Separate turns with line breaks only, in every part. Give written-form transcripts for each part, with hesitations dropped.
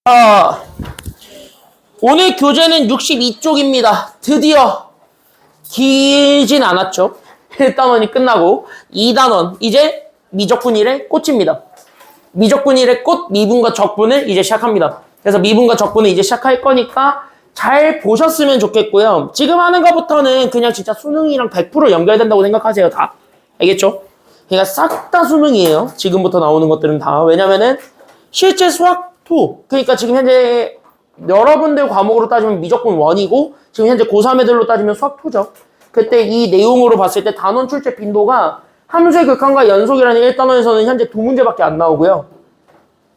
아, 오늘 교재는 62쪽입니다. 드디어 길진 않았죠. 1단원이 끝나고 2단원 이제 미적분 1의 꽃입니다. 미적분 1의 꽃 미분과 적분을 이제 시작합니다. 그래서 미분과 적분을 이제 시작할 거니까 잘 보셨으면 좋겠고요. 지금 하는 것부터는 그냥 진짜 수능이랑 100% 연결된다고 생각하세요. 다. 알겠죠? 그러니까 싹 다 수능이에요. 지금부터 나오는 것들은 다. 왜냐면은 실제 수학 2. 그러니까 지금 현재 여러분들 과목으로 따지면 미적분 1이고 지금 현재 고3 애들로 따지면 수학 2죠. 그때 이 내용으로 봤을 때 단원 출제 빈도가 함수의 극한과 연속이라는 1단원에서는 현재 2문제밖에 안 나오고요.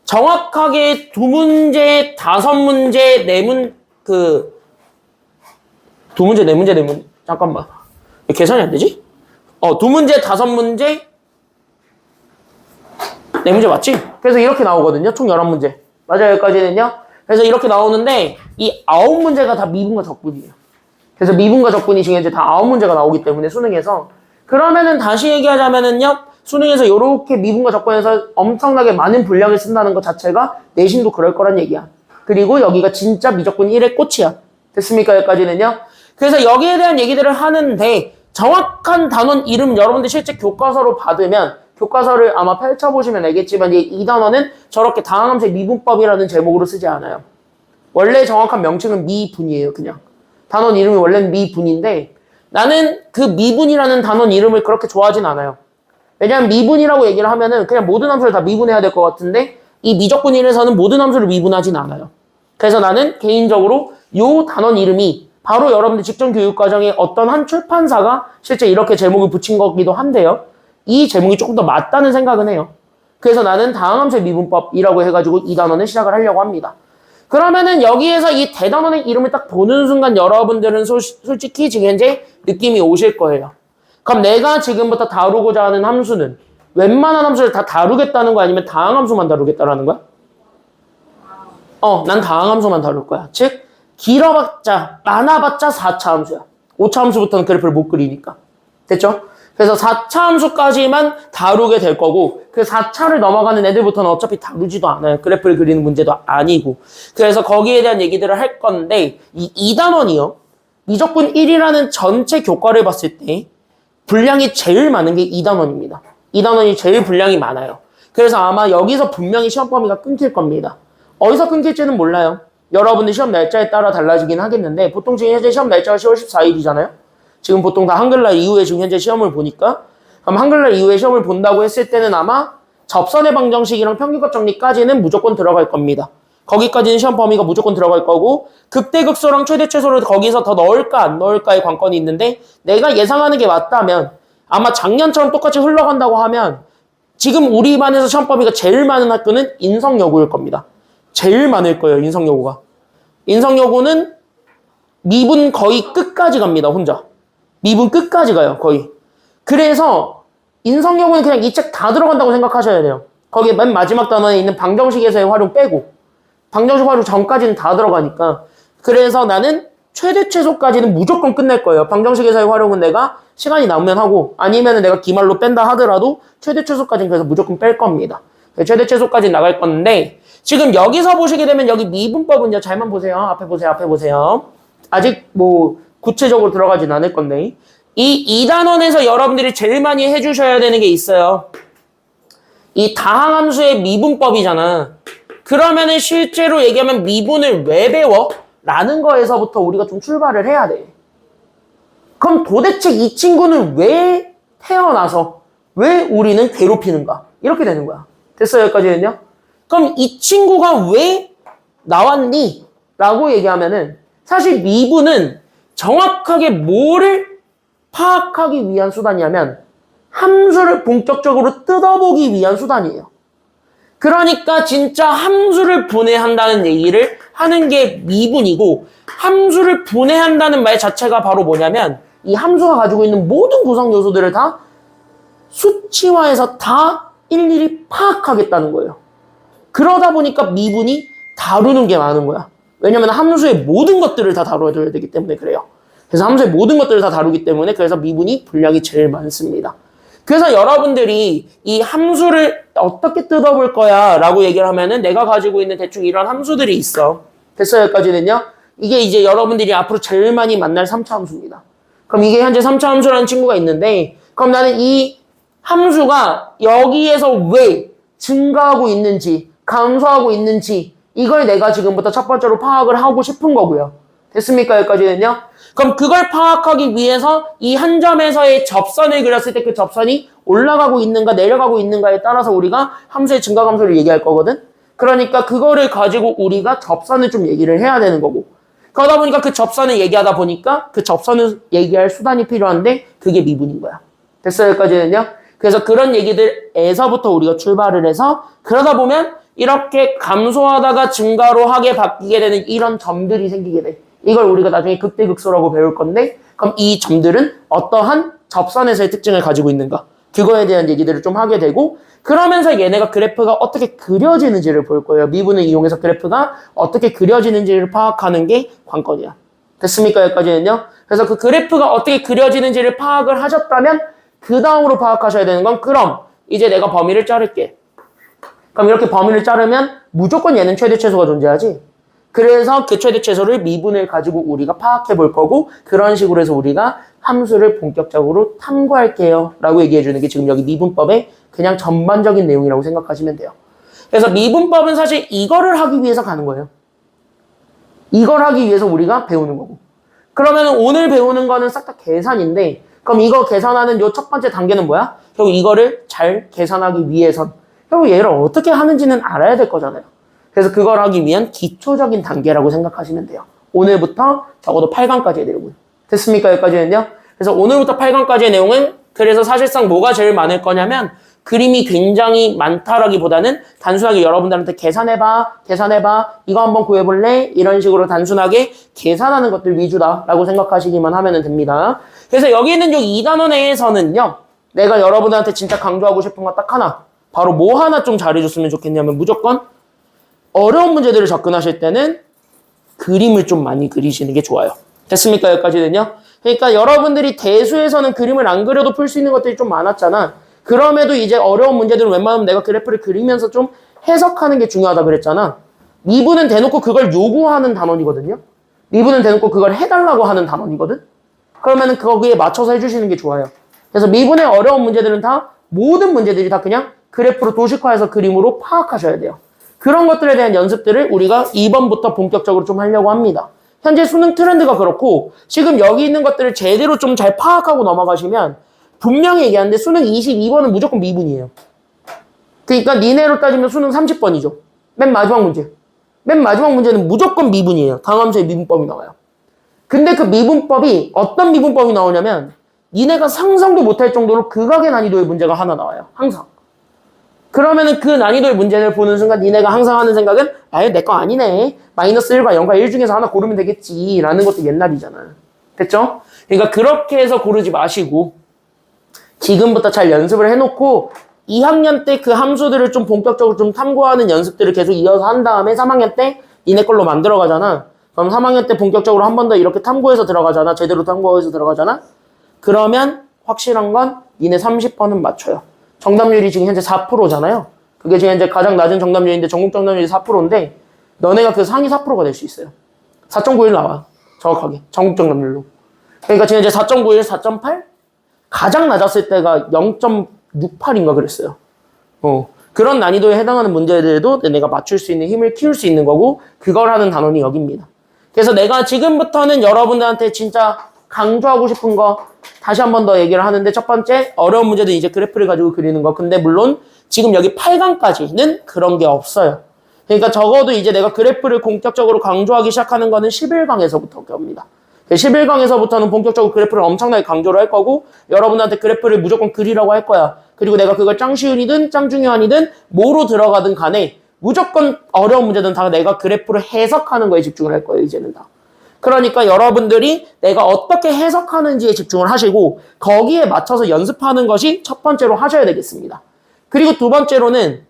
정확하게 2문제, 5문제, 2문제, 4문제. 잠깐만. 계산이 안 되지? 2문제, 5문제, 4문제 맞지? 그래서 이렇게 나오거든요. 총 11문제. 맞아요, 여기까지는요. 그래서 이렇게 나오는데 이 9문제가 다 미분과 적분이에요. 그래서 미분과 적분이 지금 이제 다 9문제가 나오기 때문에 수능에서 그러면은 다시 얘기하자면은요. 수능에서 이렇게 미분과 적분에서 엄청나게 많은 분량을 쓴다는 것 자체가 내신도 그럴 거란 얘기야. 그리고 여기가 진짜 미적분 1의 꽃이야. 됐습니까? 여기까지는요. 그래서 여기에 대한 얘기들을 하는데 정확한 단원 이름 여러분들 실제 교과서로 받으면 교과서를 아마 펼쳐보시면 알겠지만 이 단원은 저렇게 다항함수의 미분법이라는 제목으로 쓰지 않아요. 원래 정확한 명칭은 미분이에요. 그냥. 단원 이름이 원래는 미분인데 나는 그 미분이라는 단원 이름을 그렇게 좋아하진 않아요. 왜냐하면 미분이라고 얘기를 하면은 그냥 모든 함수를 다 미분해야 될 것 같은데 이 미적분 1에서는 모든 함수를 미분하진 않아요. 그래서 나는 개인적으로 이 단원 이름이 바로 여러분들 직전 교육과정에 어떤 한 출판사가 실제 이렇게 제목을 붙인 거기도 한데요. 이 제목이 조금 더 맞다는 생각은 해요. 그래서 나는 다항함수의 미분법이라고 해가지고 이 단원을 시작을 하려고 합니다. 그러면은 여기에서 이 대단원의 이름을 딱 보는 순간 여러분들은 솔직히 지금 현재 느낌이 오실 거예요. 그럼 내가 지금부터 다루고자 하는 함수는 웬만한 함수를 다 다루겠다는 거야? 아니면 다항함수만 다루겠다라는 거야? 난 다항함수만 다룰 거야. 즉 길어봤자 많아봤자 4차 함수야. 5차 함수부터는 그래프를 못 그리니까. 됐죠? 그래서 4차 함수까지만 다루게 될 거고 그 4차를 넘어가는 애들부터는 어차피 다루지도 않아요. 그래프를 그리는 문제도 아니고. 그래서 거기에 대한 얘기들을 할 건데 이 2단원이요. 미적분 1이라는 전체 교과를 봤을 때 분량이 제일 많은 게 2단원입니다. 2단원이 제일 분량이 많아요. 그래서 아마 여기서 분명히 시험 범위가 끊길 겁니다. 어디서 끊길지는 몰라요. 여러분들 시험 날짜에 따라 달라지긴 하겠는데 보통 지금 현재 시험 날짜가 10월 14일이잖아요. 지금 보통 다 한글날 이후에 지금 현재 시험을 보니까 그럼 한글날 이후에 시험을 본다고 했을 때는 아마 접선의 방정식이랑 평균값 정리까지는 무조건 들어갈 겁니다. 거기까지는 시험 범위가 무조건 들어갈 거고 극대극소랑 최대 최소를 거기서 더 넣을까 안 넣을까의 관건이 있는데 내가 예상하는 게 맞다면 아마 작년처럼 똑같이 흘러간다고 하면 지금 우리 반에서 시험 범위가 제일 많은 학교는 인성여고일 겁니다. 제일 많을 거예요. 인성여고가. 인성여고는 미분 거의 끝까지 갑니다. 혼자. 미분 끝까지 가요. 거의. 그래서 인성여고는 그냥 이 책 다 들어간다고 생각하셔야 돼요. 거기에 맨 마지막 단원에 있는 방정식에서의 활용 빼고 방정식 활용 전까지는 다 들어가니까 그래서 나는 최대 최소까지는 무조건 끝낼 거예요. 방정식에서의 활용은 내가 시간이 남으면 하고 아니면 내가 기말로 뺀다 하더라도 최대 최소까지는 그래서 무조건 뺄 겁니다. 최대 최소까지 나갈 건데 지금 여기서 보시게 되면 여기 미분법은요. 잘만 보세요. 앞에 보세요. 아직 뭐 구체적으로 들어가진 않을 건데 이 2단원에서 여러분들이 제일 많이 해주셔야 되는 게 있어요. 이 다항함수의 미분법이잖아. 그러면은 실제로 얘기하면 미분을 왜 배워? 라는 거에서부터 우리가 좀 출발을 해야 돼. 그럼 도대체 이 친구는 왜 태어나서 왜 우리는 괴롭히는가? 이렇게 되는 거야. 됐어요? 여기까지는요? 그럼 이 친구가 왜 나왔니? 라고 얘기하면은 사실 미분은 정확하게 뭐를 파악하기 위한 수단이냐면 함수를 본격적으로 뜯어보기 위한 수단이에요. 그러니까 진짜 함수를 분해한다는 얘기를 하는 게 미분이고 함수를 분해한다는 말 자체가 바로 뭐냐면 이 함수가 가지고 있는 모든 구성 요소들을 다 수치화해서 다 일일이 파악하겠다는 거예요. 그러다 보니까 미분이 다루는 게 많은 거야. 왜냐면 함수의 모든 것들을 다 다뤄야 되기 때문에 그래요. 그래서 함수의 모든 것들을 다 다루기 때문에 그래서 미분이 분량이 제일 많습니다. 그래서 여러분들이 이 함수를 어떻게 뜯어볼 거야 라고 얘기를 하면은 내가 가지고 있는 대충 이런 함수들이 있어. 됐어요? 여기까지는요? 이게 이제 여러분들이 앞으로 제일 많이 만날 3차 함수입니다. 그럼 이게 현재 3차 함수라는 친구가 있는데, 그럼 나는 이 함수가 여기에서 왜 증가하고 있는지, 감소하고 있는지, 이걸 내가 지금부터 첫 번째로 파악을 하고 싶은 거고요. 됐습니까? 여기까지는요? 그럼 그걸 파악하기 위해서 이 한 점에서의 접선을 그렸을 때 그 접선이 올라가고 있는가 내려가고 있는가에 따라서 우리가 함수의 증가 감소를 얘기할 거거든? 그러니까 그거를 가지고 우리가 접선을 좀 얘기를 해야 되는 거고, 그러다 보니까 그 접선을 얘기하다 보니까 그 접선을 얘기할 수단이 필요한데 그게 미분인 거야. 됐어요? 여기까지는요? 그래서 그런 얘기들에서부터 우리가 출발을 해서 그러다 보면 이렇게 감소하다가 증가로 하게 바뀌게 되는 이런 점들이 생기게 돼. 이걸 우리가 나중에 극대극소라고 배울 건데, 그럼 이 점들은 어떠한 접선에서의 특징을 가지고 있는가? 그거에 대한 얘기들을 좀 하게 되고, 그러면서 얘네가 그래프가 어떻게 그려지는지를 볼 거예요. 미분을 이용해서 그래프가 어떻게 그려지는지를 파악하는 게 관건이야. 됐습니까? 여기까지는요? 그래서 그 그래프가 어떻게 그려지는지를 파악을 하셨다면 그 다음으로 파악하셔야 되는 건, 그럼 이제 내가 범위를 자를게. 그럼 이렇게 범위를 자르면 무조건 얘는 최대 최소가 존재하지. 그래서 그 최대 최소를 미분을 가지고 우리가 파악해 볼 거고, 그런 식으로 해서 우리가 함수를 본격적으로 탐구할게요 라고 얘기해 주는 게 지금 여기 미분법의 그냥 전반적인 내용이라고 생각하시면 돼요. 그래서 미분법은 사실 이거를 하기 위해서 가는 거예요. 이걸 하기 위해서 우리가 배우는 거고. 그러면 오늘 배우는 거는 싹 다 계산인데, 그럼 이거 계산하는 요 첫 번째 단계는 뭐야? 결국 이거를 잘 계산하기 위해선 결국 얘를 어떻게 하는지는 알아야 될 거잖아요. 그래서 그걸 하기 위한 기초적인 단계라고 생각하시면 돼요. 오늘부터 적어도 8강까지의 내용은. 됐습니까? 여기까지는요? 그래서 오늘부터 8강까지의 내용은, 그래서 사실상 뭐가 제일 많을 거냐면 그림이 굉장히 많다라기보다는 단순하게 여러분들한테 계산해봐, 이거 한번 구해볼래? 이런 식으로 단순하게 계산하는 것들 위주다라고 생각하시기만 하면 됩니다. 그래서 여기 있는 요 2단원 내에서는요, 내가 여러분들한테 진짜 강조하고 싶은 거 딱 하나, 바로 뭐 하나 좀 잘해줬으면 좋겠냐면, 무조건 어려운 문제들을 접근하실 때는 그림을 좀 많이 그리시는 게 좋아요. 됐습니까? 여기까지는요? 그러니까 여러분들이 대수에서는 그림을 안 그려도 풀 수 있는 것들이 좀 많았잖아. 그럼에도 이제 어려운 문제들은 웬만하면 내가 그래프를 그리면서 좀 해석하는 게 중요하다 그랬잖아. 미분은 대놓고 그걸 요구하는 단원이거든요. 미분은 대놓고 그걸 해달라고 하는 단원이거든. 그러면은 거기에 맞춰서 해주시는 게 좋아요. 그래서 미분의 어려운 문제들은 다, 모든 문제들이 다 그냥 그래프로 도식화해서 그림으로 파악하셔야 돼요. 그런 것들에 대한 연습들을 우리가 2번부터 본격적으로 좀 하려고 합니다. 현재 수능 트렌드가 그렇고, 지금 여기 있는 것들을 제대로 좀 잘 파악하고 넘어가시면 분명히 얘기하는데 수능 22번은 무조건 미분이에요. 그러니까 니네로 따지면 수능 30번이죠. 맨 마지막 문제. 맨 마지막 문제는 무조건 미분이에요. 다함수의 미분법이 나와요. 근데 그 미분법이 어떤 미분법이 나오냐면 니네가 상상도 못할 정도로 극악의 난이도의 문제가 하나 나와요. 항상. 그러면은 그 난이도의 문제를 보는 순간 니네가 항상 하는 생각은, 아유 내 거 아니네, 마이너스 1과 0과 1 중에서 하나 고르면 되겠지 라는 것도 옛날이잖아. 됐죠? 그러니까 그렇게 해서 고르지 마시고 지금부터 잘 연습을 해놓고 2학년 때 그 함수들을 좀 본격적으로 좀 탐구하는 연습들을 계속 이어서 한 다음에 3학년 때 니네 걸로 만들어 가잖아. 그럼 3학년 때 본격적으로 한 번 더 이렇게 탐구해서 들어가잖아. 제대로 탐구해서 들어가잖아. 그러면 확실한 건 니네 30번은 맞춰요. 정답률이 지금 현재 4%잖아요. 그게 지금 현재 가장 낮은 정답률인데, 전국 정답률이 4%인데 너네가 그 상위 4%가 될 수 있어요. 4.91 나와. 정확하게. 전국 정답률로. 그러니까 지금 현재 4.91, 4.8? 가장 낮았을 때가 0.68인가 그랬어요. 그런 난이도에 해당하는 문제들도 내가 맞출 수 있는 힘을 키울 수 있는 거고, 그걸 하는 단원이 여기입니다. 그래서 내가 지금부터는 여러분들한테 진짜 강조하고 싶은 거 다시 한 번 더 얘기를 하는데, 첫 번째 어려운 문제도 이제 그래프를 가지고 그리는 거. 근데 물론 지금 여기 8강까지는 그런 게 없어요. 그러니까 적어도 이제 내가 그래프를 본격적으로 강조하기 시작하는 거는 11강에서부터 겁니다. 11강에서부터는 본격적으로 그래프를 엄청나게 강조를 할 거고, 여러분한테 그래프를 무조건 그리라고 할 거야. 그리고 내가 그걸 짱쉬운이든 짱중요한이든 뭐로 들어가든 간에 무조건 어려운 문제든 다 내가 그래프를 해석하는 거에 집중을 할 거예요, 이제는 다. 그러니까 여러분들이 내가 어떻게 해석하는지에 집중을 하시고 거기에 맞춰서 연습하는 것이 첫 번째로 하셔야 되겠습니다. 그리고 두 번째로는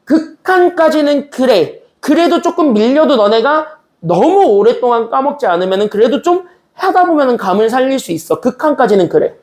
극한까지는 그래. 그래도 조금 밀려도 너네가 너무 오랫동안 까먹지 않으면은 그래도 좀 하다 보면은 감을 살릴 수 있어. 극한까지는 그래.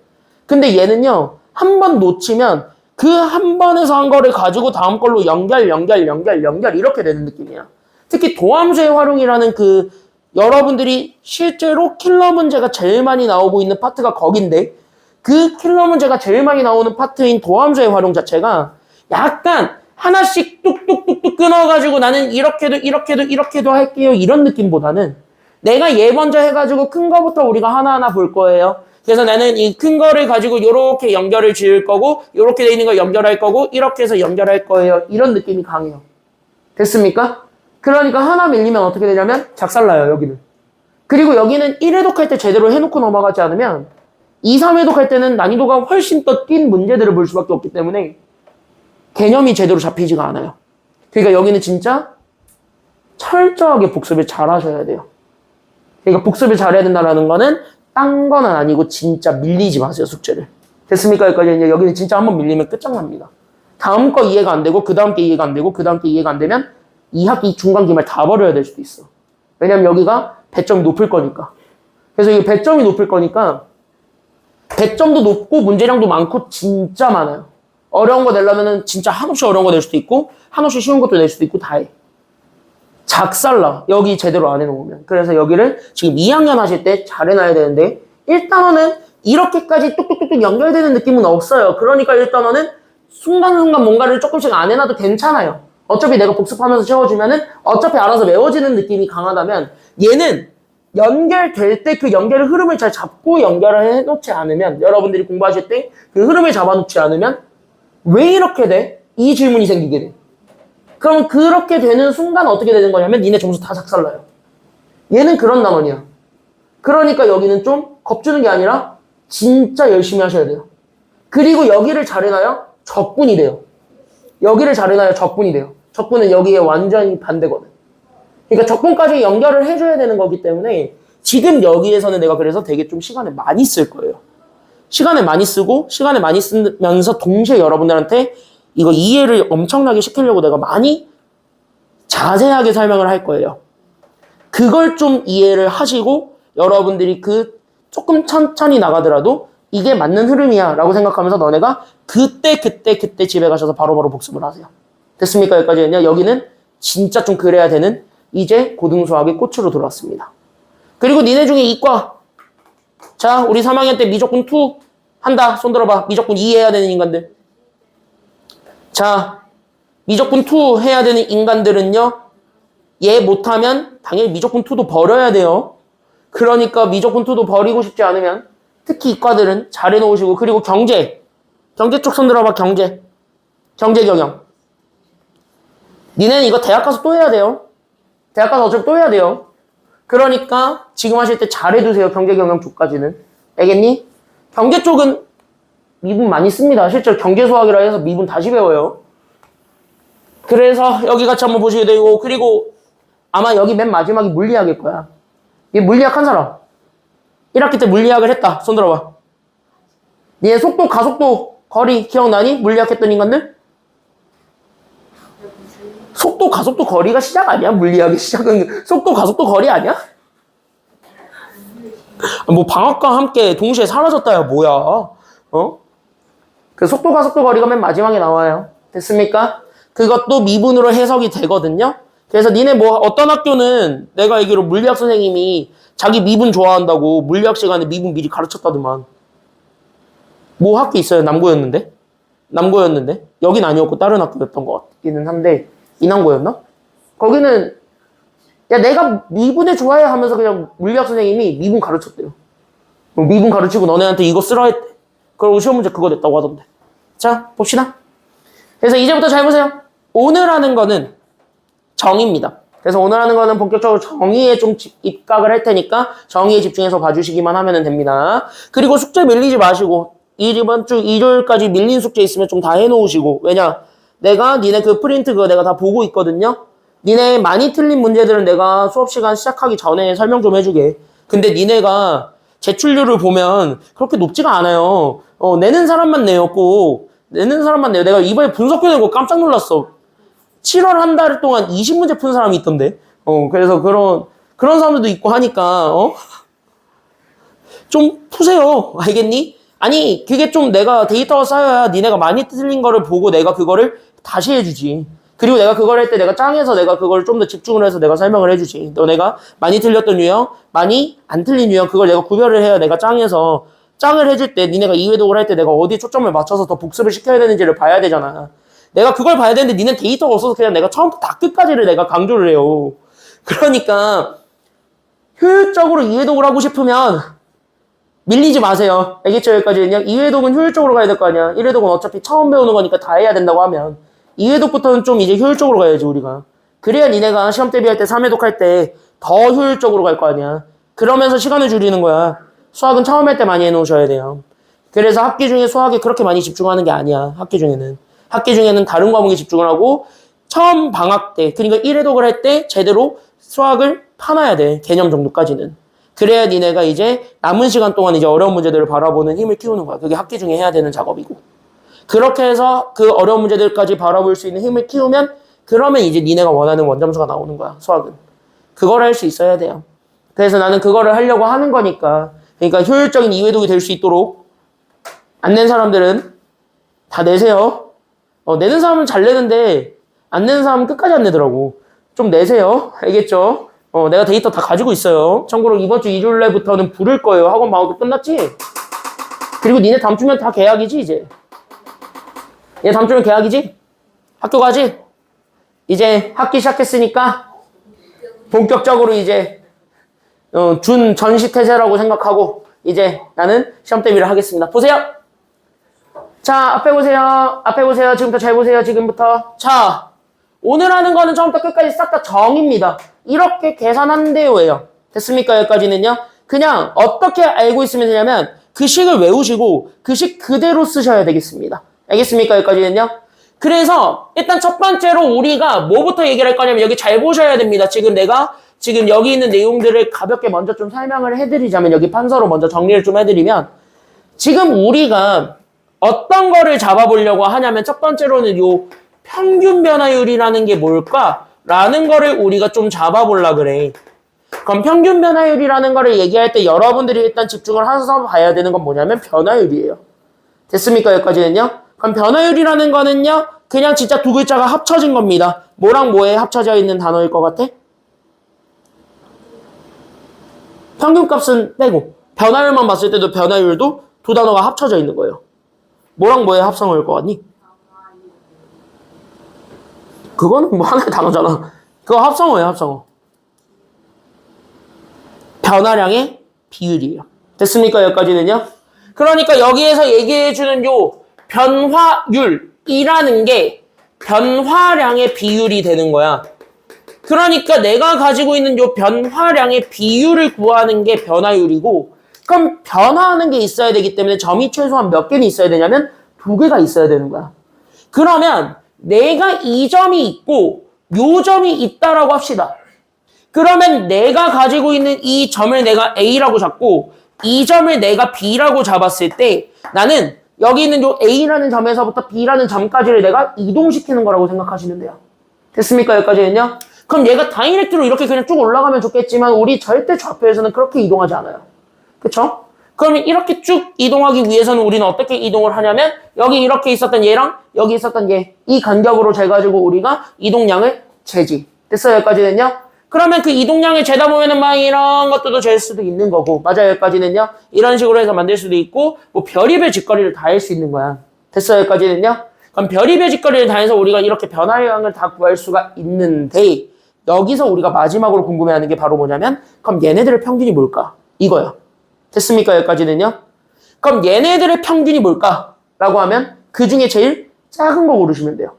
근데 얘는요, 한 번 놓치면 그 한 번에서 한 거를 가지고 다음 걸로 연결 이렇게 되는 느낌이야. 특히 도함수의 활용이라는 그 여러분들이 실제로 킬러 문제가 제일 많이 나오고 있는 파트가 거긴데 그 킬러 문제가 제일 많이 나오는 파트인 도함수의 활용 자체가 약간 하나씩 뚝뚝뚝뚝 끊어가지고 나는 이렇게도 할게요 이런 느낌보다는 내가 얘 먼저 해가지고 큰 거부터 우리가 하나하나 볼 거예요. 그래서 나는 이 큰 거를 가지고 이렇게 연결을 지을 거고 이렇게 돼 있는 걸 연결할 거고 이렇게 해서 연결할 거예요. 이런 느낌이 강해요. 됐습니까? 그러니까 하나 밀리면 어떻게 되냐면 작살나요. 여기는. 그리고 여기는 1회독 할 때 제대로 해놓고 넘어가지 않으면 2, 3회독 할 때는 난이도가 훨씬 더 뛴 문제들을 볼 수밖에 없기 때문에 개념이 제대로 잡히지가 않아요. 그러니까 여기는 진짜 철저하게 복습을 잘 하셔야 돼요. 그러니까 복습을 잘해야 된다는 거는 딴 거는 아니고 진짜 밀리지 마세요, 숙제를. 됐습니까? 여기까지 이제 여기는 진짜 한번 밀리면 끝장납니다. 다음 거 이해가 안 되고 그 다음 게 이해가 안 되고 그 다음 게 이해가 안 되면 2학기 중간 기말 다 버려야 될 수도 있어. 왜냐면 여기가 배점이 높을 거니까. 그래서 이 배점이 높을 거니까 배점도 높고 문제량도 많고 진짜 많아요. 어려운 거 내려면은 진짜 한없이 어려운 거 낼 수도 있고 한없이 쉬운 것도 낼 수도 있고 다 해. 작살나. 여기 제대로 안 해놓으면. 그래서 여기를 지금 2학년 하실 때 잘 해놔야 되는데 1단원은 이렇게까지 뚝뚝뚝뚝 연결되는 느낌은 없어요. 그러니까 1단원은 순간순간 뭔가를 조금씩 안 해놔도 괜찮아요. 어차피 내가 복습하면서 채워주면은 어차피 알아서 외워지는 느낌이 강하다면 얘는 연결될 때 그 연결의 흐름을 잘 잡고 연결을 해놓지 않으면 여러분들이 공부하실 때 그 흐름을 잡아놓지 않으면 왜 이렇게 돼? 이 질문이 생기게 돼. 그럼 그렇게 되는 순간 어떻게 되는 거냐면 니네 점수 다 작살나요. 얘는 그런 단원이야. 그러니까 여기는 좀 겁주는 게 아니라 진짜 열심히 하셔야 돼요. 그리고 여기를 잘해놔야 적분이 돼요. 여기를 잘해놔야 적분이 돼요. 적분은 여기에 완전히 반대거든. 그러니까 적분까지 연결을 해줘야 되는 거기 때문에 지금 여기에서는 내가 그래서 되게 좀 시간을 많이 쓸 거예요. 시간을 많이 쓰고 시간을 많이 쓰면서 동시에 여러분들한테 이거 이해를 엄청나게 시키려고 내가 많이 자세하게 설명을 할 거예요. 그걸 좀 이해를 하시고 여러분들이 그 조금 천천히 나가더라도 이게 맞는 흐름이야 라고 생각하면서 너네가 그때 집에 가셔서 바로바로 복습을 하세요. 됐습니까? 여기까지는요. 여기는 진짜 좀 그래야 되는 이제 고등수학의 꽃으로 들어왔습니다. 그리고 니네 중에 이과 자 우리 3학년 때 미적분 2 한다. 손 들어봐. 미적분 2 해야 되는 인간들. 자 미적분 2 해야 되는 인간들은요. 얘 못하면 당연히 미적분 2도 버려야 돼요. 그러니까 미적분 2도 버리고 싶지 않으면 특히 이과들은 잘 해놓으시고 그리고 경제 쪽 손 들어봐. 경제 경영 니네는 이거 대학 가서 또 해야 돼요. 대학 가서 어차피 또 해야 돼요. 그러니까 지금 하실 때 잘 해두세요. 경제 경영 쪽까지는. 알겠니? 경제 쪽은 미분 많이 씁니다. 실제로 경제 수학이라 해서 미분 다시 배워요. 그래서 여기 같이 한번 보시게 되고 그리고 아마 여기 맨 마지막이 물리학일 거야. 얘 물리학 한 사람. 1학기 때 물리학을 했다. 손 들어봐. 얘 속도, 가속도, 거리 기억나니? 물리학 했던 인간들? 속도, 가속도, 거리가 시작 아니야? 물리학의 시작은 속도, 가속도, 거리 아니야? 뭐 방학과 함께 동시에 사라졌다야 뭐야? 어? 그 속도, 가속도, 거리가 맨 마지막에 나와요. 됐습니까? 그것도 미분으로 해석이 되거든요. 그래서 니네 뭐 어떤 학교는 내가 알기로 물리학 선생님이 자기 미분 좋아한다고 물리학 시간에 미분 미리 가르쳤다더만. 뭐 학교 있어요? 남고였는데? 여긴 아니었고 다른 학교였던 것 같기는 한데 인왕고였나? 거기는 야 내가 미분을 좋아해 하면서 그냥 물리학 선생님이 미분 가르쳤대요. 미분 가르치고 너네한테 이거 쓰라 했대. 그리고 시험 문제 그거 냈다고 하던데. 자 봅시다. 그래서 이제부터 잘 보세요. 오늘 하는 거는 정의입니다. 그래서 오늘 하는 거는 본격적으로 정의에 좀 입각을 할 테니까 정의에 집중해서 봐주시기만 하면 됩니다. 그리고 숙제 밀리지 마시고 이번 주 일요일까지 밀린 숙제 있으면 좀 다 해놓으시고 왜냐 내가 니네 그 프린트 그거 내가 다 보고 있거든요. 니네 많이 틀린 문제들은 내가 수업 시간 시작하기 전에 설명 좀 해주게. 근데 니네가 제출률을 보면 그렇게 높지가 않아요. 내는 사람만 내요. 내가 이번에 분석표 내고 깜짝 놀랐어. 7월 한 달 동안 20문제 푼 사람이 있던데. 그래서 그런 사람들도 있고 하니까, 좀 푸세요. 알겠니? 아니 그게 좀 내가 데이터가 쌓여야 니네가 많이 틀린 거를 보고 내가 그거를 다시 해주지. 그리고 내가 그걸 할 때 내가 짱해서 내가 그걸 좀 더 집중을 해서 내가 설명을 해주지. 너네가 많이 틀렸던 유형, 많이 안 틀린 유형 그걸 내가 구별을 해야 내가 짱해서 짱을 해줄 때 니네가 이해독을 할 때 내가 어디 초점을 맞춰서 더 복습을 시켜야 되는지를 봐야 되잖아. 내가 그걸 봐야 되는데 니는 데이터가 없어서 그냥 내가 처음부터 다 끝까지를 내가 강조를 해요. 그러니까 효율적으로 이해독을 하고 싶으면 밀리지 마세요. 알겠죠? 여기까지는요. 2회독은 효율적으로 가야 될 거 아니야. 1회독은 어차피 처음 배우는 거니까 다 해야 된다고 하면 2회독부터는 좀 이제 효율적으로 가야지 우리가. 그래야 니네가 시험 대비할 때 3회독 할 때 더 효율적으로 갈 거 아니야. 그러면서 시간을 줄이는 거야. 수학은 처음 할 때 많이 해놓으셔야 돼요. 그래서 학기 중에 수학에 그렇게 많이 집중하는 게 아니야. 학기 중에는 다른 과목에 집중을 하고 처음 방학 때 그러니까 1회독을 할 때 제대로 수학을 파놔야 돼. 개념 정도까지는. 그래야 니네가 이제 남은 시간 동안 이제 어려운 문제들을 바라보는 힘을 키우는 거야. 그게 학기 중에 해야 되는 작업이고. 그렇게 해서 그 어려운 문제들까지 바라볼 수 있는 힘을 키우면 그러면 이제 니네가 원하는 원점수가 나오는 거야. 수학은. 그걸 할 수 있어야 돼요. 그래서 나는 그거를 하려고 하는 거니까. 그러니까 효율적인 이해독이 될 수 있도록 안 낸 사람들은 다 내세요. 내는 사람은 잘 내는데 안 내는 사람은 끝까지 안 내더라고. 좀 내세요. 알겠죠? 내가 데이터 다 가지고 있어요. 참고로 이번 주 일요일날부터는 부를 거예요. 학원 방학도 끝났지? 그리고 니네 다음 주면 다 개학이지 이제? 얘 다음 주면 개학이지? 학교 가지? 이제 학기 시작했으니까 본격적으로 이제 준 전시태세라고 생각하고 이제 나는 시험 대비를 하겠습니다. 보세요. 자, 앞에 보세요. 앞에 보세요. 지금부터 잘 보세요. 지금부터. 자, 오늘 하는 거는 처음부터 끝까지 싹 다 정입니다. 이렇게 계산한대요예요. 됐습니까? 여기까지는요. 그냥 어떻게 알고 있으면 되냐면 그 식을 외우시고 그 식 그대로 쓰셔야 되겠습니다. 알겠습니까? 여기까지는요. 그래서 일단 첫 번째로 우리가 뭐부터 얘기를 할 거냐면 여기 잘 보셔야 됩니다. 지금 여기 있는 내용들을 가볍게 먼저 좀 설명을 해드리자면 여기 판서로 먼저 정리를 좀 해드리면 지금 우리가 어떤 거를 잡아보려고 하냐면 첫 번째로는 요 평균 변화율이라는 게 뭘까? 라는 거를 우리가 좀 잡아보려고 그래. 그럼 평균 변화율이라는 거를 얘기할 때 여러분들이 일단 집중을 해서 봐야 되는 건 뭐냐면 변화율이에요. 됐습니까? 여기까지는요? 그럼 변화율이라는 거는요, 그냥 진짜 두 글자가 합쳐진 겁니다. 뭐랑 뭐에 합쳐져 있는 단어일 것 같아? 평균값은 빼고 변화율만 봤을 때도 변화율도 두 단어가 합쳐져 있는 거예요. 뭐랑 뭐에 합성할 것 같니? 그거는 뭐 하나의 단어잖아. 그거 합성어예요, 합성어. 변화량의 비율이에요. 됐습니까? 여기까지는요? 그러니까 여기에서 얘기해주는 요 변화율이라는 게 변화량의 비율이 되는 거야. 그러니까 내가 가지고 있는 요 변화량의 비율을 구하는 게 변화율이고 그럼 변화하는 게 있어야 되기 때문에 점이 최소한 몇 개는 있어야 되냐면 2개가 있어야 되는 거야. 그러면 내가 이 점이 있고 요 점이 있다라고 합시다. 그러면 내가 가지고 있는 이 점을 내가 A라고 잡고 이 점을 내가 B라고 잡았을 때 나는 여기 있는 요 A라는 점에서부터 B라는 점까지를 내가 이동시키는 거라고 생각하시면 돼요. 됐습니까? 여기까지는요? 그럼 얘가 다이렉트로 이렇게 그냥 쭉 올라가면 좋겠지만 우리 절대 좌표에서는 그렇게 이동하지 않아요. 그쵸? 그러면 이렇게 쭉 이동하기 위해서는 우리는 어떻게 이동을 하냐면 여기 이렇게 있었던 얘랑 여기 있었던 얘 이 간격으로 재가지고 우리가 이동량을 재지. 됐어요? 여기까지는요? 그러면 그 이동량을 재다 보면은 막 이런 것들도 잴 수도 있는 거고 맞아요? 여기까지는요? 이런 식으로 해서 만들 수도 있고 뭐 별의별 짓거리를 다 할 수 있는 거야. 됐어요? 여기까지는요? 그럼 별의별 짓거리를 다 해서 우리가 이렇게 변화량을 다 구할 수가 있는데 여기서 우리가 마지막으로 궁금해하는 게 바로 뭐냐면 그럼 얘네들의 평균이 뭘까? 이거야. 됐습니까? 여기까지는요? 그럼 얘네들의 평균이 뭘까? 라고 하면 그 중에 제일 작은 거 고르시면 돼요.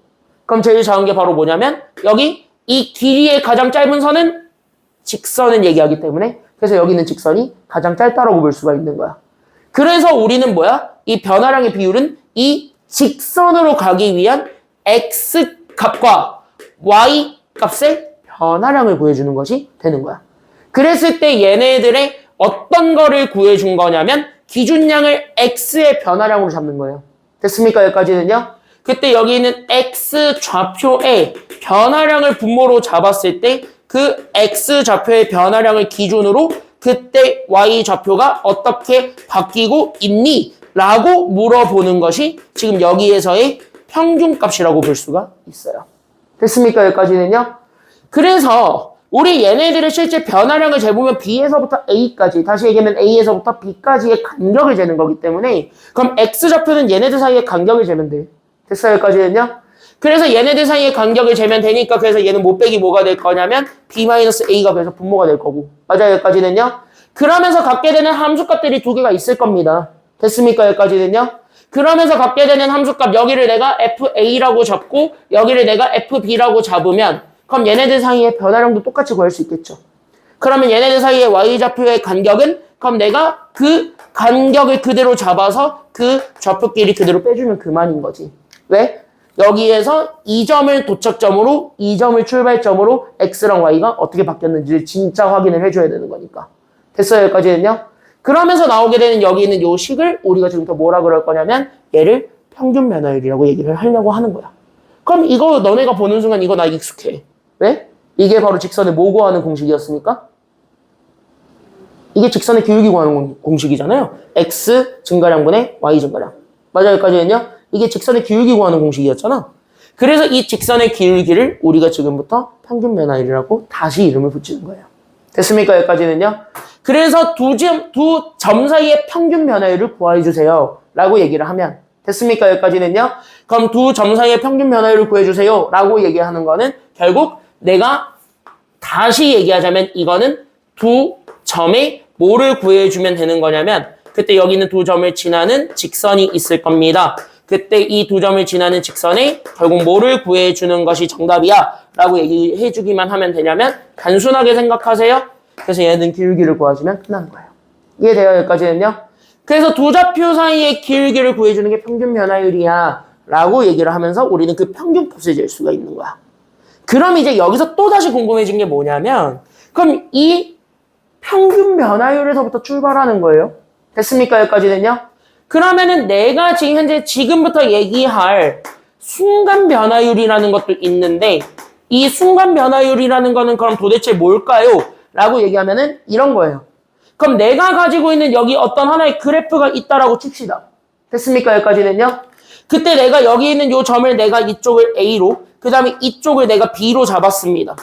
그럼 제일 작은 게 바로 뭐냐면 여기 이 길이의 가장 짧은 선은 직선을 얘기하기 때문에 그래서 여기 있는 직선이 가장 짧다라고 볼 수가 있는 거야. 그래서 우리는 뭐야? 이 변화량의 비율은 이 직선으로 가기 위한 x 값과 y 값의 변화량을 구해주는 것이 되는 거야. 그랬을 때 얘네들의 어떤 거를 구해준 거냐면 기준량을 x의 변화량으로 잡는 거예요. 됐습니까? 여기까지는요? 그때 여기 있는 x 좌표의 변화량을 분모로 잡았을 때 그 x 좌표의 변화량을 기준으로 그때 y 좌표가 어떻게 바뀌고 있니? 라고 물어보는 것이 지금 여기에서의 평균값이라고 볼 수가 있어요. 됐습니까? 여기까지는요. 그래서 우리 얘네들의 실제 변화량을 재보면 B에서부터 A까지, 다시 얘기하면 A에서부터 B까지의 간격을 재는 거기 때문에 그럼 X좌표는 얘네들 사이의 간격을 재면 돼. 됐어요? 여기까지는요. 그래서 얘네들 사이의 간격을 재면 되니까 그래서 얘는 못 빼기 뭐가 될 거냐면 B-A가 그래서 분모가 될 거고. 맞아요? 여기까지는요. 그러면서 갖게 되는 함수값들이 두 개가 있을 겁니다. 됐습니까? 여기까지는요. 그러면서 갖게 되는 함수값 여기를 내가 FA라고 잡고 여기를 내가 FB라고 잡으면 그럼 얘네들 사이의 변화량도 똑같이 구할 수 있겠죠. 그러면 얘네들 사이의 Y좌표의 간격은 그럼 내가 그 간격을 그대로 잡아서 그 좌표끼리 그대로 빼주면 그만인 거지. 왜? 여기에서 이 점을 도착점으로 이 점을 출발점으로 X랑 Y가 어떻게 바뀌었는지를 진짜 확인을 해줘야 되는 거니까. 됐어요? 여기까지는요? 그러면서 나오게 되는 여기 있는 요 식을 우리가 지금부터 뭐라 그럴 거냐면 얘를 평균 변화율이라고 얘기를 하려고 하는 거야. 그럼 이거 너네가 보는 순간 이거 나 익숙해. 왜? 이게 바로 직선의 뭐 구하는 공식이었습니까? 이게 직선의 기울기 구하는 공식이잖아요. X 증가량분의 Y 증가량. 맞아요? 여기까지는요? 이게 직선의 기울기 구하는 공식이었잖아. 그래서 이 직선의 기울기를 우리가 지금부터 평균 변화율이라고 다시 이름을 붙이는 거예요. 됐습니까? 여기까지는요? 그래서 두 점 사이의 평균 변화율을 구해주세요. 라고 얘기를 하면 됐습니까? 여기까지는요? 그럼 두 점 사이의 평균 변화율을 구해주세요. 라고 얘기하는 거는 결국 내가 다시 얘기하자면 이거는 두 점의 뭐를 구해주면 되는 거냐면 그때 여기 있는 두 점을 지나는 직선이 있을 겁니다. 그때 이 두 점을 지나는 직선에 결국 뭐를 구해주는 것이 정답이야 라고 얘기해주기만 하면 되냐면 단순하게 생각하세요. 그래서 얘는 기울기를 구하시면 끝나는 거예요. 이해돼요? 여기까지는요? 그래서 두 좌표 사이의 기울기를 구해주는 게 평균 변화율이야 라고 얘기를 하면서 우리는 그 평균값을 잴 수가 있는 거야. 그럼 이제 여기서 또다시 궁금해진 게 뭐냐면 그럼 이 평균 변화율에서부터 출발하는 거예요. 됐습니까? 여기까지는요? 그러면은 내가 지금 현재 지금부터 얘기할 순간 변화율이라는 것도 있는데 이 순간 변화율이라는 거는 그럼 도대체 뭘까요? 라고 얘기하면은 이런 거예요. 그럼 내가 가지고 있는 여기 어떤 하나의 그래프가 있다라고 칩시다. 됐습니까? 여기까지는요? 그때 내가 여기 있는 요 점을 내가 이쪽을 A로 그 다음에 이쪽을 내가 B로 잡았습니다.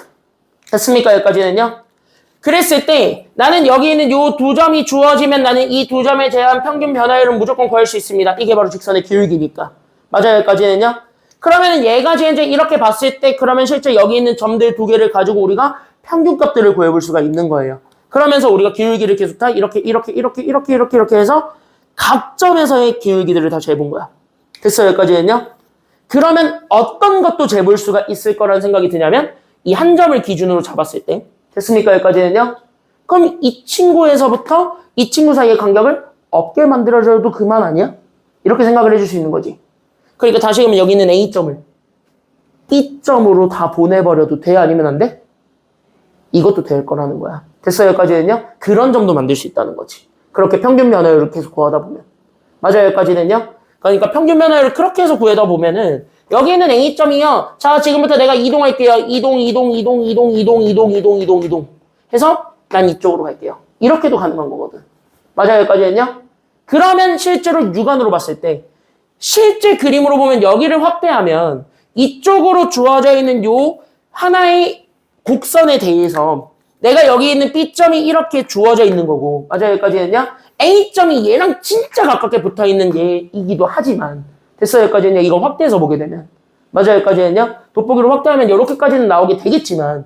됐습니까? 여기까지는요? 그랬을 때 나는 여기 있는 요 두 점이 주어지면 나는 이 두 점에 대한 평균 변화율은 무조건 구할 수 있습니다. 이게 바로 직선의 기울기니까. 맞아요? 여기까지는요? 그러면은 얘가 이제 이렇게 봤을 때 그러면 실제 여기 있는 점들 두 개를 가지고 우리가 평균값들을 구해볼 수가 있는 거예요. 그러면서 우리가 기울기를 계속 다 이렇게 해서 각 점에서의 기울기들을 다 재본 거야. 됐어요? 여기까지는요? 그러면 어떤 것도 재볼 수가 있을 거라는 생각이 드냐면 이 한 점을 기준으로 잡았을 때 됐습니까? 여기까지는요? 그럼 이 친구에서부터 이 친구 사이의 간격을 없게 만들어줘도 그만 아니야? 이렇게 생각을 해줄 수 있는 거지. 그러니까 다시 그러면 여기 있는 A점을 B점으로 다 보내버려도 돼? 아니면 안 돼? 이것도 될 거라는 거야. 됐어요? 여기까지는요? 그런 점도 만들 수 있다는 거지. 그렇게 평균 변화율을 계속 구하다 보면. 맞아요? 여기까지는요? 그러니까 평균 변화율을 그렇게 해서 구하다 보면은 여기 있는 A점이요. 자, 지금부터 내가 이동할게요. 이동 해서 난 이쪽으로 갈게요. 이렇게도 가능한 거거든. 맞아요? 여기까지는요? 그러면 실제로 육안으로 봤을 때 실제 그림으로 보면 여기를 확대하면 이쪽으로 주어져 있는 요 하나의 곡선에 대해서 내가 여기 있는 B점이 이렇게 주어져 있는 거고 맞아요? 여기까지는요? A점이 얘랑 진짜 가깝게 붙어있는 얘이기도 하지만 됐어요? 여기까지는요? 이거 확대해서 보게 되면 맞아요? 여기까지는요? 돋보기로 확대하면 이렇게까지는 나오게 되겠지만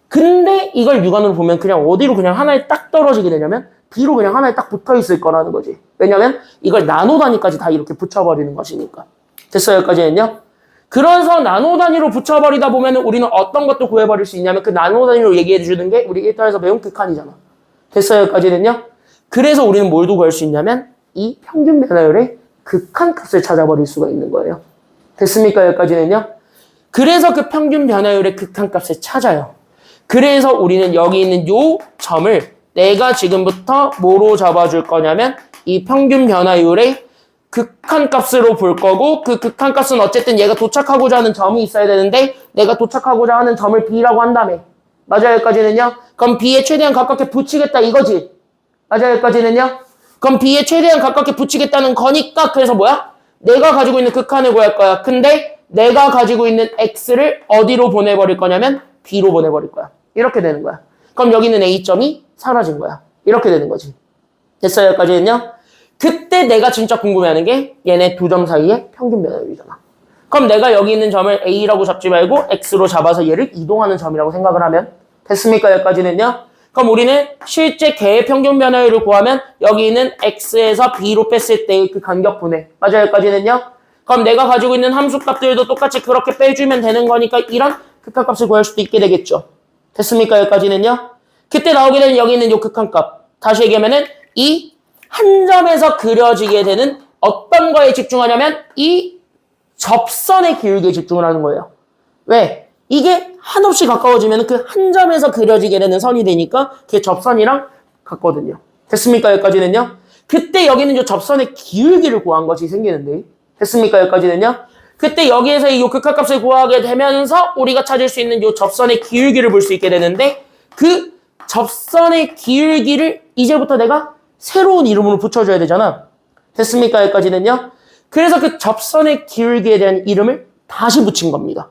근데 이걸 육안으로 보면 그냥 어디로 그냥 하나에 딱 떨어지게 되냐면 B로 그냥 하나에 딱 붙어있을 거라는 거지. 왜냐면 이걸 나노 단위까지 다 이렇게 붙여버리는 것이니까. 됐어요? 여기까지는요? 그래서 나노 단위로 붙여버리다 보면 우리는 어떤 것도 구해버릴 수 있냐면 그 나노 단위로 얘기해주는 게 우리 1탄에서 배운 극한이잖아. 됐어요? 여기까지는요? 그래서 우리는 뭘도 구할 수 있냐면 이 평균 변화율의 극한값을 찾아버릴 수가 있는 거예요. 됐습니까? 여기까지는요? 그래서 그 평균 변화율의 극한값을 찾아요. 그래서 우리는 여기 있는 요 점을 내가 지금부터 뭐로 잡아줄 거냐면 이 평균 변화율의 극한값으로 볼 거고 그 극한값은 어쨌든 얘가 도착하고자 하는 점이 있어야 되는데 내가 도착하고자 하는 점을 B라고 한다며. 맞아요? 여기까지는요? 그럼 B에 최대한 가깝게 붙이겠다 이거지. 맞아요? 여기까지는요? 그럼 B에 최대한 가깝게 붙이겠다는 거니까 그래서 뭐야? 내가 가지고 있는 극한을 구할 거야. 근데 내가 가지고 있는 X를 어디로 보내버릴 거냐면 B로 보내버릴 거야. 이렇게 되는 거야. 그럼 여기 있는 A점이 사라진 거야. 이렇게 되는 거지. 됐어요? 여기까지는요? 그때 내가 진짜 궁금해하는 게 얘네 두 점 사이의 평균 변화율이잖아. 그럼 내가 여기 있는 점을 A라고 잡지 말고 X로 잡아서 얘를 이동하는 점이라고 생각을 하면 됐습니까? 여기까지는요? 그럼 우리는 실제 개의 평균 변화율을 구하면 여기 있는 X에서 B로 뺐을 때의 그 간격분해. 맞아요? 여기까지는요? 그럼 내가 가지고 있는 함수값들도 똑같이 그렇게 빼주면 되는 거니까 이런 극한값을 구할 수도 있게 되겠죠. 됐습니까? 여기까지는요? 그때 나오게 되는 여기 있는 요 극한값. 다시 얘기하면은 이 한 점에서 그려지게 되는 어떤 거에 집중하냐면 이 접선의 기울기에 집중을 하는 거예요. 왜? 이게 한없이 가까워지면 그 한 점에서 그려지게 되는 선이 되니까 그게 접선이랑 같거든요. 됐습니까? 여기까지는요? 그때 여기는 이 접선의 기울기를 구한 것이 생기는데 됐습니까? 여기까지는요? 그때 여기에서 이 극한값을 구하게 되면서 우리가 찾을 수 있는 이 접선의 기울기를 볼 수 있게 되는데 그 접선의 기울기를 이제부터 내가 새로운 이름으로 붙여줘야 되잖아. 됐습니까? 여기까지는요? 그래서 그 접선의 기울기에 대한 이름을 다시 붙인 겁니다.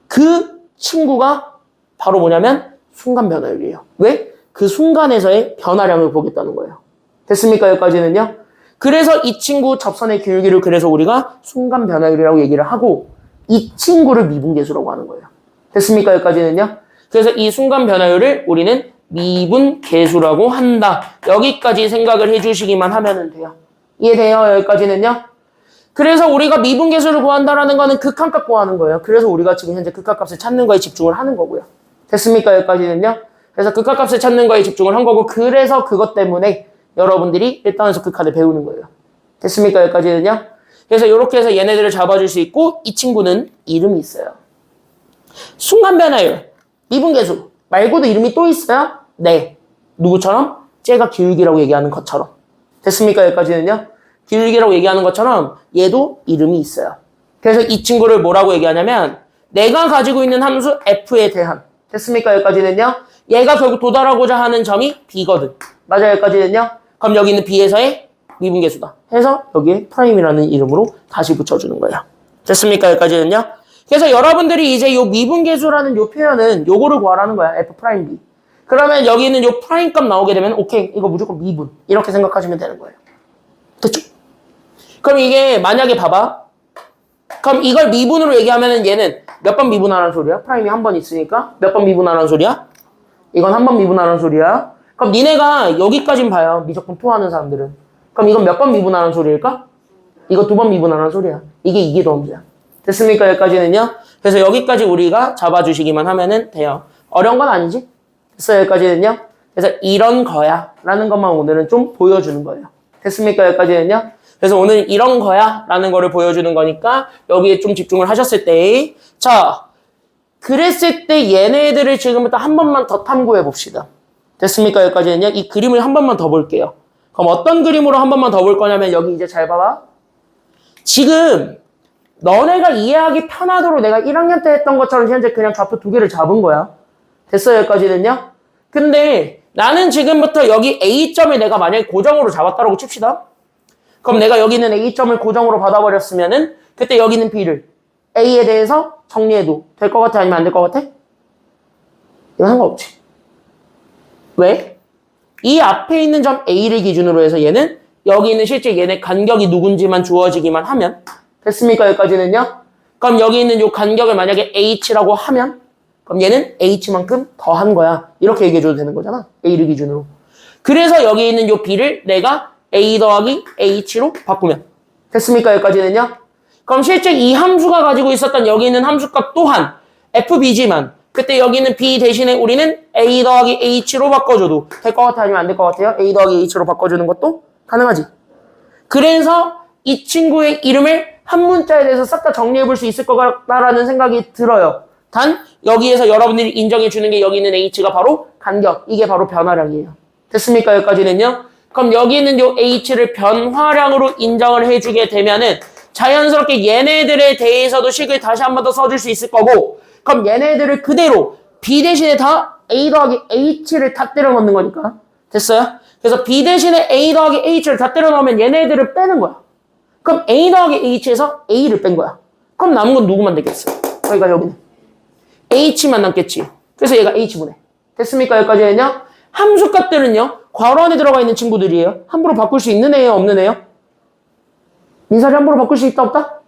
그 친구가 바로 뭐냐면 순간 변화율이에요. 왜? 그 순간에서의 변화량을 보겠다는 거예요. 됐습니까? 여기까지는요? 그래서 이 친구 접선의 기울기를 그래서 우리가 순간 변화율이라고 얘기를 하고 이 친구를 미분계수라고 하는 거예요. 됐습니까? 여기까지는요? 그래서 이 순간 변화율을 우리는 미분계수라고 한다. 여기까지 생각을 해주시기만 하면 돼요. 이해돼요? 여기까지는요? 그래서 우리가 미분계수를 구한다라는 거는 극한값 구하는 거예요. 그래서 우리가 지금 현재 극한값을 찾는 거에 집중을 하는 거고요. 됐습니까? 여기까지는요? 그래서 극한값을 찾는 거에 집중을 한 거고 그래서 그것 때문에 여러분들이 1단원에서 극한을 배우는 거예요. 됐습니까? 여기까지는요? 그래서 이렇게 해서 얘네들을 잡아줄 수 있고 이 친구는 이름이 있어요. 순간 변화율, 미분계수 말고도 이름이 또 있어요? 네. 누구처럼? 쟤가 기울기라고 얘기하는 것처럼. 됐습니까? 여기까지는요? 기울기라고 얘기하는 것처럼 얘도 이름이 있어요. 그래서 이 친구를 뭐라고 얘기하냐면 내가 가지고 있는 함수 f에 대한 됐습니까? 여기까지는요? 얘가 결국 도달하고자 하는 점이 b거든. 맞아요? 여기까지는요? 그럼 여기 있는 b에서의 미분계수다. 해서 여기에 프라임이라는 이름으로 다시 붙여주는 거예요. 됐습니까? 여기까지는요? 그래서 여러분들이 이제 요 미분계수라는 요 표현은 요거를 구하라는 거야. f 프라임 b. 그러면 여기 있는 요 프라임 값 나오게 되면 오케이 이거 무조건 미분 이렇게 생각하시면 되는 거예요. 됐죠? 그럼 이게 만약에 봐봐. 그럼 이걸 미분으로 얘기하면은 얘는 몇 번 미분하라는 소리야? 프라임이 한 번 있으니까 몇 번 미분하라는 소리야? 이건 한 번 미분하라는 소리야. 그럼 니네가 여기까진 봐요. 미적분 토하는 사람들은. 그럼 이건 몇 번 미분하라는 소리일까? 이거 두 번 미분하라는 소리야. 이게 이기도함수야. 됐습니까? 여기까지는요? 그래서 여기까지 우리가 잡아주시기만 하면은 돼요. 어려운 건 아니지? 됐어요? 여기까지는요? 그래서 이런 거야 라는 것만 오늘은 좀 보여주는 거예요. 됐습니까? 여기까지는요? 그래서 오늘 이런 거야 라는 거를 보여주는 거니까 여기에 좀 집중을 하셨을 때 자, 그랬을 때 얘네들을 지금부터 한 번만 더 탐구해 봅시다. 됐습니까? 여기까지는요? 이 그림을 한 번만 더 볼게요. 그럼 어떤 그림으로 한 번만 더 볼 거냐면 여기 이제 잘 봐봐. 지금 너네가 이해하기 편하도록 내가 1학년 때 했던 것처럼 현재 그냥 좌표 두 개를 잡은 거야. 됐어요? 여기까지는요? 근데 나는 지금부터 여기 A점을 내가 만약에 고정으로 잡았다고 칩시다. 그럼 내가 여기 있는 A점을 고정으로 받아버렸으면은 그때 여기 있는 B를 A에 대해서 정리해도 될 것 같아? 아니면 안 될 것 같아? 이거 상관없지. 왜? 이 앞에 있는 점 A를 기준으로 해서 얘는 여기 있는 실제 얘네 간격이 누군지만 주어지기만 하면 됐습니까? 여기까지는요? 그럼 여기 있는 이 간격을 만약에 H라고 하면 그럼 얘는 H만큼 더한 거야. 이렇게 얘기해줘도 되는 거잖아. A를 기준으로. 그래서 여기 있는 이 B를 내가 A 더하기 H로 바꾸면 됐습니까? 여기까지는요? 그럼 실제 이 함수가 가지고 있었던 여기 있는 함수값 또한 FB지만 그때 여기 있는 B 대신에 우리는 A 더하기 H로 바꿔줘도 될 것 같아? 아니면 안 될 것 같아요? A 더하기 H로 바꿔주는 것도 가능하지. 그래서 이 친구의 이름을 한 문자에 대해서 싹 다 정리해 볼 수 있을 것 같다라는 생각이 들어요. 단 여기에서 여러분들이 인정해 주는 게 여기 있는 H가 바로 간격. 이게 바로 변화량이에요. 됐습니까? 여기까지는요? 그럼 여기 있는 요 H를 변화량으로 인정을 해주게 되면은 자연스럽게 얘네들에 대해서도 식을 다시 한 번 더 써줄 수 있을 거고 그럼 얘네들을 그대로 B 대신에 다 A 더하기 H를 다 때려 넣는 거니까 됐어요? 그래서 B 대신에 A 더하기 H를 다 때려 넣으면 얘네들을 빼는 거야. 그럼 A 더하기 H에서 A를 뺀 거야. 그럼 남은 건 누구만 되겠어? 여기가 여기는 H만 남겠지. 그래서 얘가 H분해. 됐습니까? 여기까지는요. 함수값들은요. 괄호 안에 들어가 있는 친구들이에요. 함부로 바꿀 수 있는 애예요? 없는 애예요? 민설이 함부로 바꿀 수 있다 없다?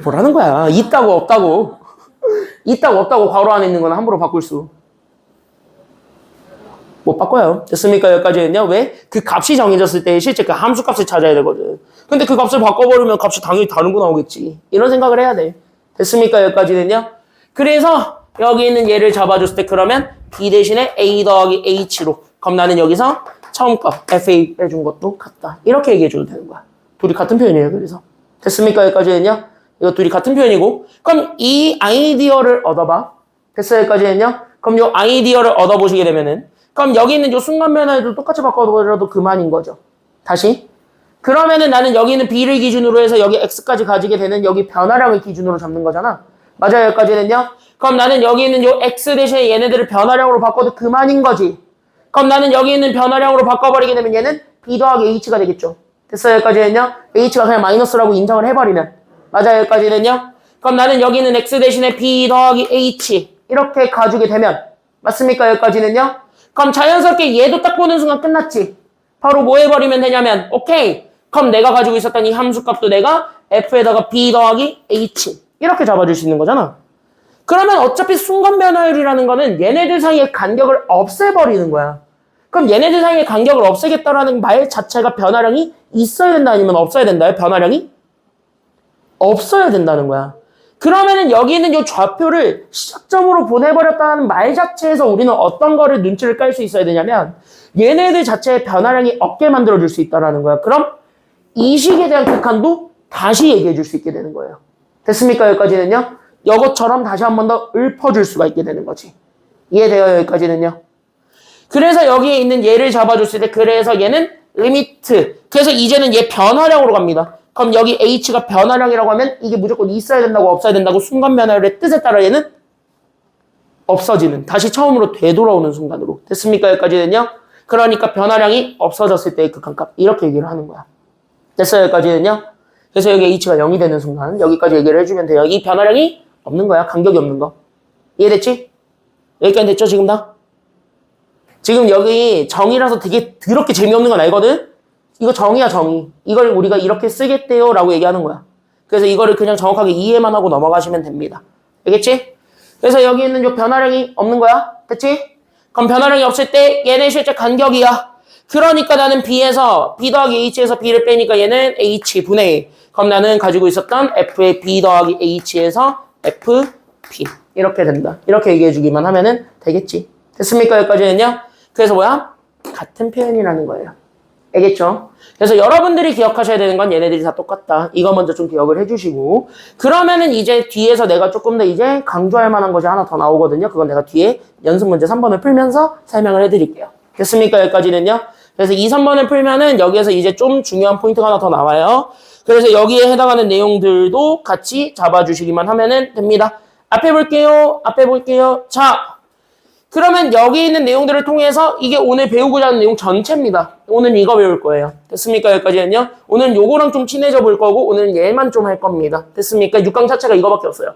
뭐라는 거야? 있다고 없다고. 있다고 없다고 괄호 안에 있는 건 함부로 바꿀 수. 못 바꿔요. 됐습니까? 여기까지는요. 왜? 그 값이 정해졌을 때 실제 그 함수 값을 찾아야 되거든. 근데 그 값을 바꿔버리면 값이 당연히 다른 거 나오겠지. 이런 생각을 해야 돼. 됐습니까? 여기까지는요. 그래서 여기 있는 얘를 잡아줬을 때 그러면 B 대신에 A 더하기 H로. 그럼 나는 여기서 처음 값 FA 빼준 것도 같다. 이렇게 얘기해줘도 되는 거야. 둘이 같은 표현이에요. 그래서. 됐습니까? 여기까지는요. 이거 둘이 같은 표현이고. 그럼 이 아이디어를 얻어봐. 됐어요? 여기까지는요. 그럼 이 아이디어를 얻어보시게 되면은 그럼 여기 있는 이 순간 변화에도 똑같이 바꿔버려도 그만인 거죠. 다시. 그러면은 나는 여기 있는 B를 기준으로 해서 여기 X까지 가지게 되는 여기 변화량을 기준으로 잡는 거잖아. 맞아요. 여기까지는요. 그럼 나는 여기 있는 요 X 대신에 얘네들을 변화량으로 바꿔도 그만인 거지. 그럼 나는 여기 있는 변화량으로 바꿔버리게 되면 얘는 B 더하기 H가 되겠죠. 됐어요. 여기까지는요. H가 그냥 마이너스라고 인정을 해버리면. 맞아요. 여기까지는요. 그럼 나는 여기 있는 X 대신에 B 더하기 H 이렇게 가지게 되면 맞습니까? 여기까지는요. 그럼 자연스럽게 얘도 딱 보는 순간 끝났지. 바로 뭐 해버리면 되냐면 오케이. 그럼 내가 가지고 있었던 이 함수값도 내가 F에다가 B 더하기 H 이렇게 잡아줄 수 있는 거잖아. 그러면 어차피 순간 변화율이라는 거는 얘네들 사이의 간격을 없애버리는 거야. 그럼 얘네들 사이의 간격을 없애겠다라는 말 자체가 변화량이 있어야 된다 아니면 없어야 된다요? 변화량이? 없어야 된다는 거야. 그러면은 여기 있는 이 좌표를 시작점으로 보내버렸다는 말 자체에서 우리는 어떤 거를 눈치를 깔 수 있어야 되냐면 얘네들 자체의 변화량이 없게 만들어줄 수 있다는 거야. 그럼 이 식에 대한 극한도 다시 얘기해 줄 수 있게 되는 거예요. 됐습니까? 여기까지는요. 이것처럼 다시 한 번 더 읊어줄 수가 있게 되는 거지. 이해돼요? 여기까지는요. 그래서 여기에 있는 얘를 잡아줬을 때 그래서 얘는 리미트. 그래서 이제는 얘 변화량으로 갑니다. 그럼 여기 H가 변화량이라고 하면 이게 무조건 있어야 된다고 없어야 된다고 순간 변화율의 뜻에 따라 얘는 없어지는. 다시 처음으로 되돌아오는 순간으로. 됐습니까? 여기까지는요. 그러니까 변화량이 없어졌을 때의 극한값. 이렇게 얘기를 하는 거야. 됐어요? 여기까지는요. 그래서 여기 H가 0이 되는 순간 여기까지 얘기를 해주면 돼요. 이 변화량이 없는 거야. 간격이 없는 거. 이해됐지? 여기까지 됐죠? 지금 다? 지금 여기 정의라서 되게 더럽게 재미없는 건 알거든? 이거 정의야, 정의. 이걸 우리가 이렇게 쓰겠대요 라고 얘기하는 거야. 그래서 이거를 그냥 정확하게 이해만 하고 넘어가시면 됩니다. 알겠지? 그래서 여기 있는 요 변화량이 없는 거야. 됐지? 그럼 변화량이 없을 때 얘네 실제 간격이야. 그러니까 나는 B에서 B 더하기 H에서 B를 빼니까 얘는 H분의 그럼 나는 가지고 있었던 F의 B 더하기 H에서 FP 이렇게 된다. 이렇게 얘기해 주기만 하면은 되겠지. 됐습니까? 여기까지는요. 그래서 뭐야? 같은 표현이라는 거예요. 알겠죠? 그래서 여러분들이 기억하셔야 되는 건 얘네들이 다 똑같다. 이거 먼저 좀 기억을 해주시고 그러면은 이제 뒤에서 내가 조금 더 이제 강조할 만한 것이 하나 더 나오거든요. 그건 내가 뒤에 연습 문제 3번을 풀면서 설명을 해드릴게요. 됐습니까? 여기까지는요. 그래서 이 3번을 풀면은 여기에서 이제 좀 중요한 포인트가 하나 더 나와요. 그래서 여기에 해당하는 내용들도 같이 잡아주시기만 하면은 됩니다. 앞에 볼게요. 앞에 볼게요. 자, 그러면 여기 있는 내용들을 통해서 이게 오늘 배우고자 하는 내용 전체입니다. 오늘 이거 배울 거예요. 됐습니까? 여기까지는요. 오늘 요거랑 좀 친해져 볼 거고 오늘은 얘만 좀 할 겁니다. 됐습니까? 6강 자체가 이거밖에 없어요.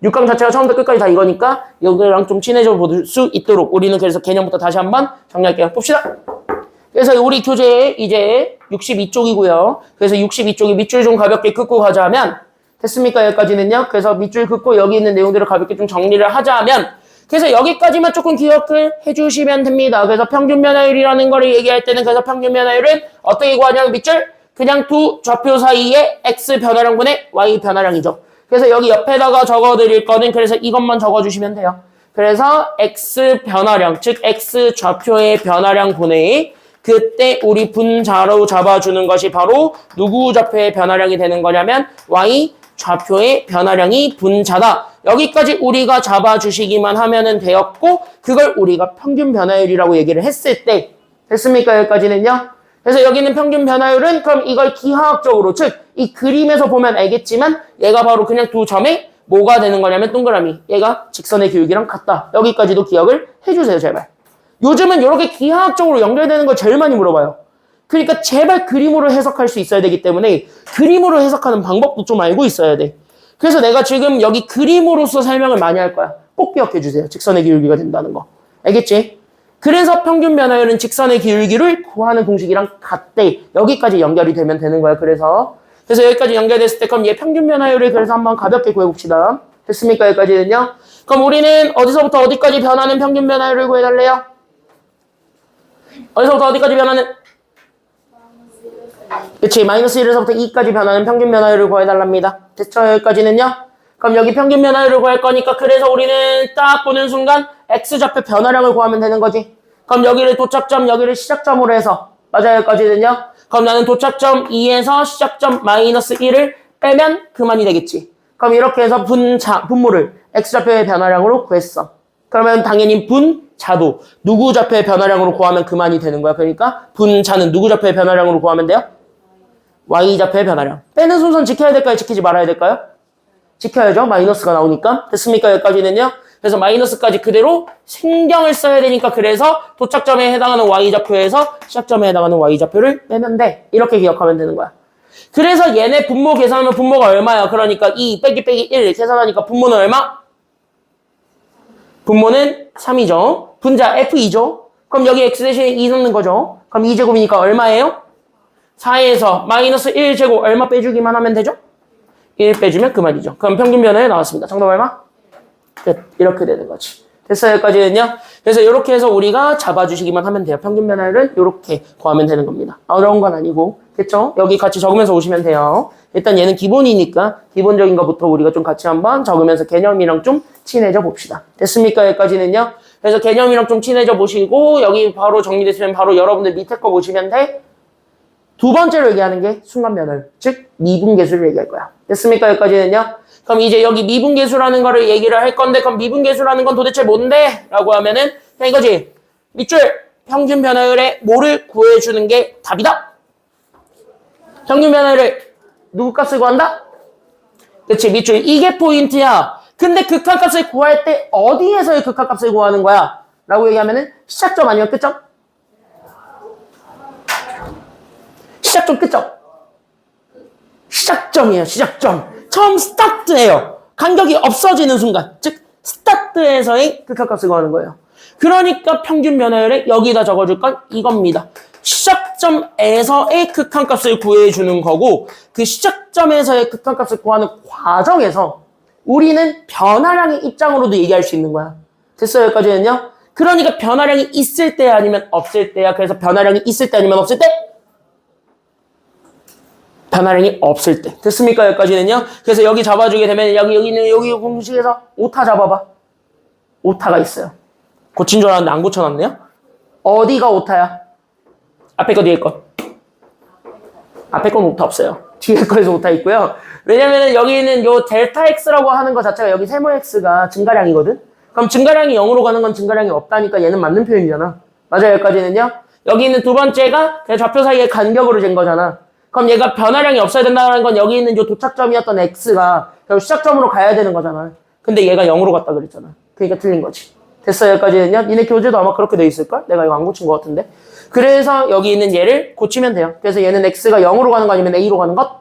6강 자체가 처음부터 끝까지 다 이거니까 여기랑 좀 친해져 볼 수 있도록 우리는 그래서 개념부터 다시 한번 정리할게요. 봅시다. 그래서 우리 교재 이제 62쪽이고요. 그래서 62쪽이 밑줄 좀 가볍게 긋고 가자면 됐습니까? 여기까지는요. 그래서 밑줄 긋고 여기 있는 내용들을 가볍게 좀 정리를 하자면 그래서 여기까지만 조금 기억을 해주시면 됩니다. 그래서 평균 변화율이라는 거를 얘기할 때는 그래서 평균 변화율은 어떻게 구하냐면 밑줄 그냥 두 좌표 사이의 X 변화량분의 Y 변화량이죠. 그래서 여기 옆에다가 적어드릴 거는 그래서 이것만 적어주시면 돼요. 그래서 X 변화량, 즉 X 좌표의 변화량 분의 그때 우리 분자로 잡아주는 것이 바로 누구 좌표의 변화량이 되는 거냐면 Y 좌표의 변화량이 분자다. 여기까지 우리가 잡아주시기만 하면은 되었고 그걸 우리가 평균 변화율이라고 얘기를 했을 때 됐습니까? 여기까지는요. 그래서 여기는 평균 변화율은 그럼 이걸 기하학적으로 즉 이 그림에서 보면 알겠지만 얘가 바로 그냥 두 점의 뭐가 되는 거냐면 동그라미. 얘가 직선의 기울기랑 같다. 여기까지도 기억을 해주세요, 제발. 요즘은 이렇게 기하학적으로 연결되는 걸 제일 많이 물어봐요. 그러니까 제발 그림으로 해석할 수 있어야 되기 때문에 그림으로 해석하는 방법도 좀 알고 있어야 돼. 그래서 내가 지금 여기 그림으로서 설명을 많이 할 거야. 꼭 기억해 주세요. 직선의 기울기가 된다는 거. 알겠지? 그래서 평균 변화율은 직선의 기울기를 구하는 공식이랑 같대. 여기까지 연결이 되면 되는 거야. 그래서 여기까지 연결됐을 때 그럼 얘 평균 변화율을 그래서 한번 가볍게 구해봅시다. 됐습니까? 여기까지는요. 그럼 우리는 어디서부터 어디까지 변하는 평균 변화율을 구해달래요? 어디서부터 어디까지 변하는? 그치, 마이너스 1에서부터 2까지 변하는 평균 변화율을 구해달랍니다. 됐죠? 여기까지는요? 그럼 여기 평균 변화율을 구할 거니까 그래서 우리는 딱 보는 순간 X좌표 변화량을 구하면 되는 거지. 그럼 여기를 도착점, 여기를 시작점으로 해서 맞아요? 여기까지는요? 그럼 나는 도착점 2에서 시작점 마이너스 1을 빼면 그만이 되겠지. 그럼 이렇게 해서 분모를 X좌표의 변화량으로 구했어. 그러면 당연히 분자도 누구 좌표의 변화량으로 구하면 그만이 되는 거야. 그러니까 분자는 누구 좌표의 변화량으로 구하면 돼요? Y좌표의 변화량. 빼는 순서는 지켜야 될까요? 지키지 말아야 될까요? 지켜야죠. 마이너스가 나오니까. 됐습니까? 여기까지는요. 그래서 마이너스까지 그대로 신경을 써야 되니까 그래서 도착점에 해당하는 Y좌표에서 시작점에 해당하는 Y좌표를 빼면 돼. 이렇게 기억하면 되는 거야. 그래서 얘네 분모 계산하면 분모가 얼마야? 그러니까 2 빼기 1 계산하니까 분모는 얼마? 분모는 3이죠. 분자 F2죠. 그럼 여기 X 대신에 2 넣는 거죠. 그럼 2제곱이니까 얼마예요? 4에서 마이너스 1제곱 얼마 빼주기만 하면 되죠? 1 빼주면 그만이죠. 그럼 평균 변화율 나왔습니다. 정답 얼마? 끝. 이렇게 되는 거지. 됐어요? 여기까지는요? 그래서 이렇게 해서 우리가 잡아주시기만 하면 돼요. 평균 변화율은 이렇게 구하면 되는 겁니다. 어려운 건 아니고. 됐죠? 여기 같이 적으면서 오시면 돼요. 일단 얘는 기본이니까 기본적인 것부터 우리가 좀 같이 한번 적으면서 개념이랑 좀 친해져 봅시다. 됐습니까? 여기까지는요? 그래서 개념이랑 좀 친해져 보시고 여기 바로 정리됐으면 바로 여러분들 밑에 거 보시면 돼. 두 번째로 얘기하는 게 순간 변화율, 즉 미분계수를 얘기할 거야. 됐습니까? 여기까지는요? 그럼 이제 여기 미분계수라는 거를 얘기를 할 건데 그럼 미분계수라는 건 도대체 뭔데? 라고 하면은 그냥 이거지. 밑줄 평균 변화율의 뭐를 구해주는 게 답이다. 평균 변화율을 누구 값을 구한다? 그치, 밑줄. 이게 포인트야. 근데 극한값을 구할 때 어디에서의 극한값을 구하는 거야? 라고 얘기하면은 시작점 아니면 끝점? 시작점, 끝점. 시작점이에요, 시작점. 처음 스타트예요. 간격이 없어지는 순간. 즉, 스타트에서의 극한값을 구하는 거예요. 그러니까 평균 변화율에 여기다 적어줄 건 이겁니다. 시작점에서의 극한값을 구해주는 거고 그 시작점에서의 극한값을 구하는 과정에서 우리는 변화량의 입장으로도 얘기할 수 있는 거야. 됐어요? 여기까지는요? 그러니까 변화량이 있을 때 아니면 없을 때야. 그래서 변화량이 있을 때 아니면 없을 때? 변화량이 없을 때. 됐습니까? 여기까지는요? 그래서 여기 잡아주게 되면 여기 공식에서 오타 잡아봐. 오타가 있어요. 고친 줄 알았는데 안 고쳐놨네요? 어디가 오타야? 앞에 거, 뒤에 거. 앞에 건 오타 없어요. 뒤에 거에서 오타 있고요. 왜냐면은 여기 있는 요 델타 X라고 하는 것 자체가 여기 세모 X가 증가량이거든? 그럼 증가량이 0으로 가는 건 증가량이 없다니까 얘는 맞는 표현이잖아. 맞아요, 여기까지는요? 여기 있는 두 번째가 그냥 좌표 사이의 간격으로 잰 거잖아. 그럼 얘가 변화량이 없어야 된다는 건 여기 있는 요 도착점이었던 X가 결국 시작점으로 가야 되는 거잖아. 근데 얘가 0으로 갔다 그랬잖아. 그러니까 틀린 거지. 됐어요, 여기까지는요? 니네 교재도 아마 그렇게 돼 있을걸? 내가 이거 안 고친 것 같은데. 그래서 여기 있는 얘를 고치면 돼요. 그래서 얘는 X가 0으로 가는 거 아니면 A로 가는 것?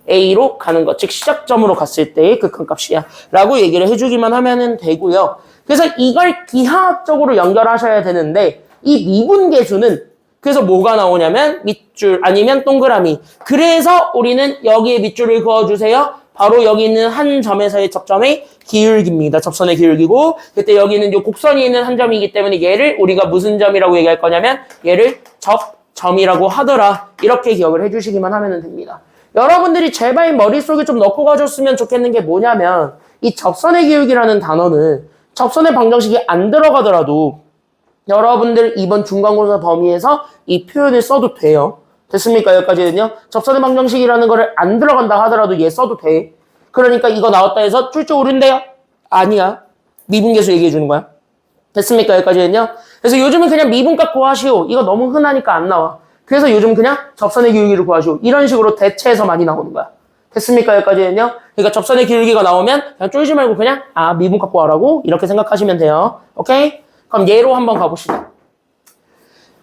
A로 가는 것. 즉 시작점으로 갔을 때의 극한값이야. 라고 얘기를 해주기만 하면 되고요. 그래서 이걸 기하학적으로 연결하셔야 되는데 이 미분계수는 그래서 뭐가 나오냐면 밑줄 아니면 동그라미. 그래서 우리는 여기에 밑줄을 그어주세요. 바로 여기 있는 한 점에서의 접점의 기울기입니다. 접선의 기울기고 그때 여기 있는 요 곡선이 있는 한 점이기 때문에 얘를 우리가 무슨 점이라고 얘기할 거냐면 얘를 접점이라고 하더라. 이렇게 기억을 해주시기만 하면 됩니다. 여러분들이 제발 머릿속에 좀 넣고 가줬으면 좋겠는 게 뭐냐면 이 접선의 기울기라는 단어는 접선의 방정식이 안 들어가더라도 여러분들 이번 중간고사 범위에서 이 표현을 써도 돼요. 됐습니까? 여기까지는요. 접선의 방정식이라는 거를 안 들어간다 하더라도 얘 써도 돼. 그러니까 이거 나왔다 해서 출제 오른대요? 아니야. 미분계수 얘기해 주는 거야. 됐습니까? 여기까지는요. 그래서 요즘은 그냥 미분값 구하시오. 이거 너무 흔하니까 안 나와. 그래서 요즘 그냥 접선의 기울기를 구하시오. 이런 식으로 대체해서 많이 나오는 거야. 됐습니까? 여기까지는요. 그러니까 접선의 기울기가 나오면 그냥 쫄지 말고 그냥 미분 갖고 와라고 이렇게 생각하시면 돼요. 오케이? 그럼 얘로 한번 가봅시다.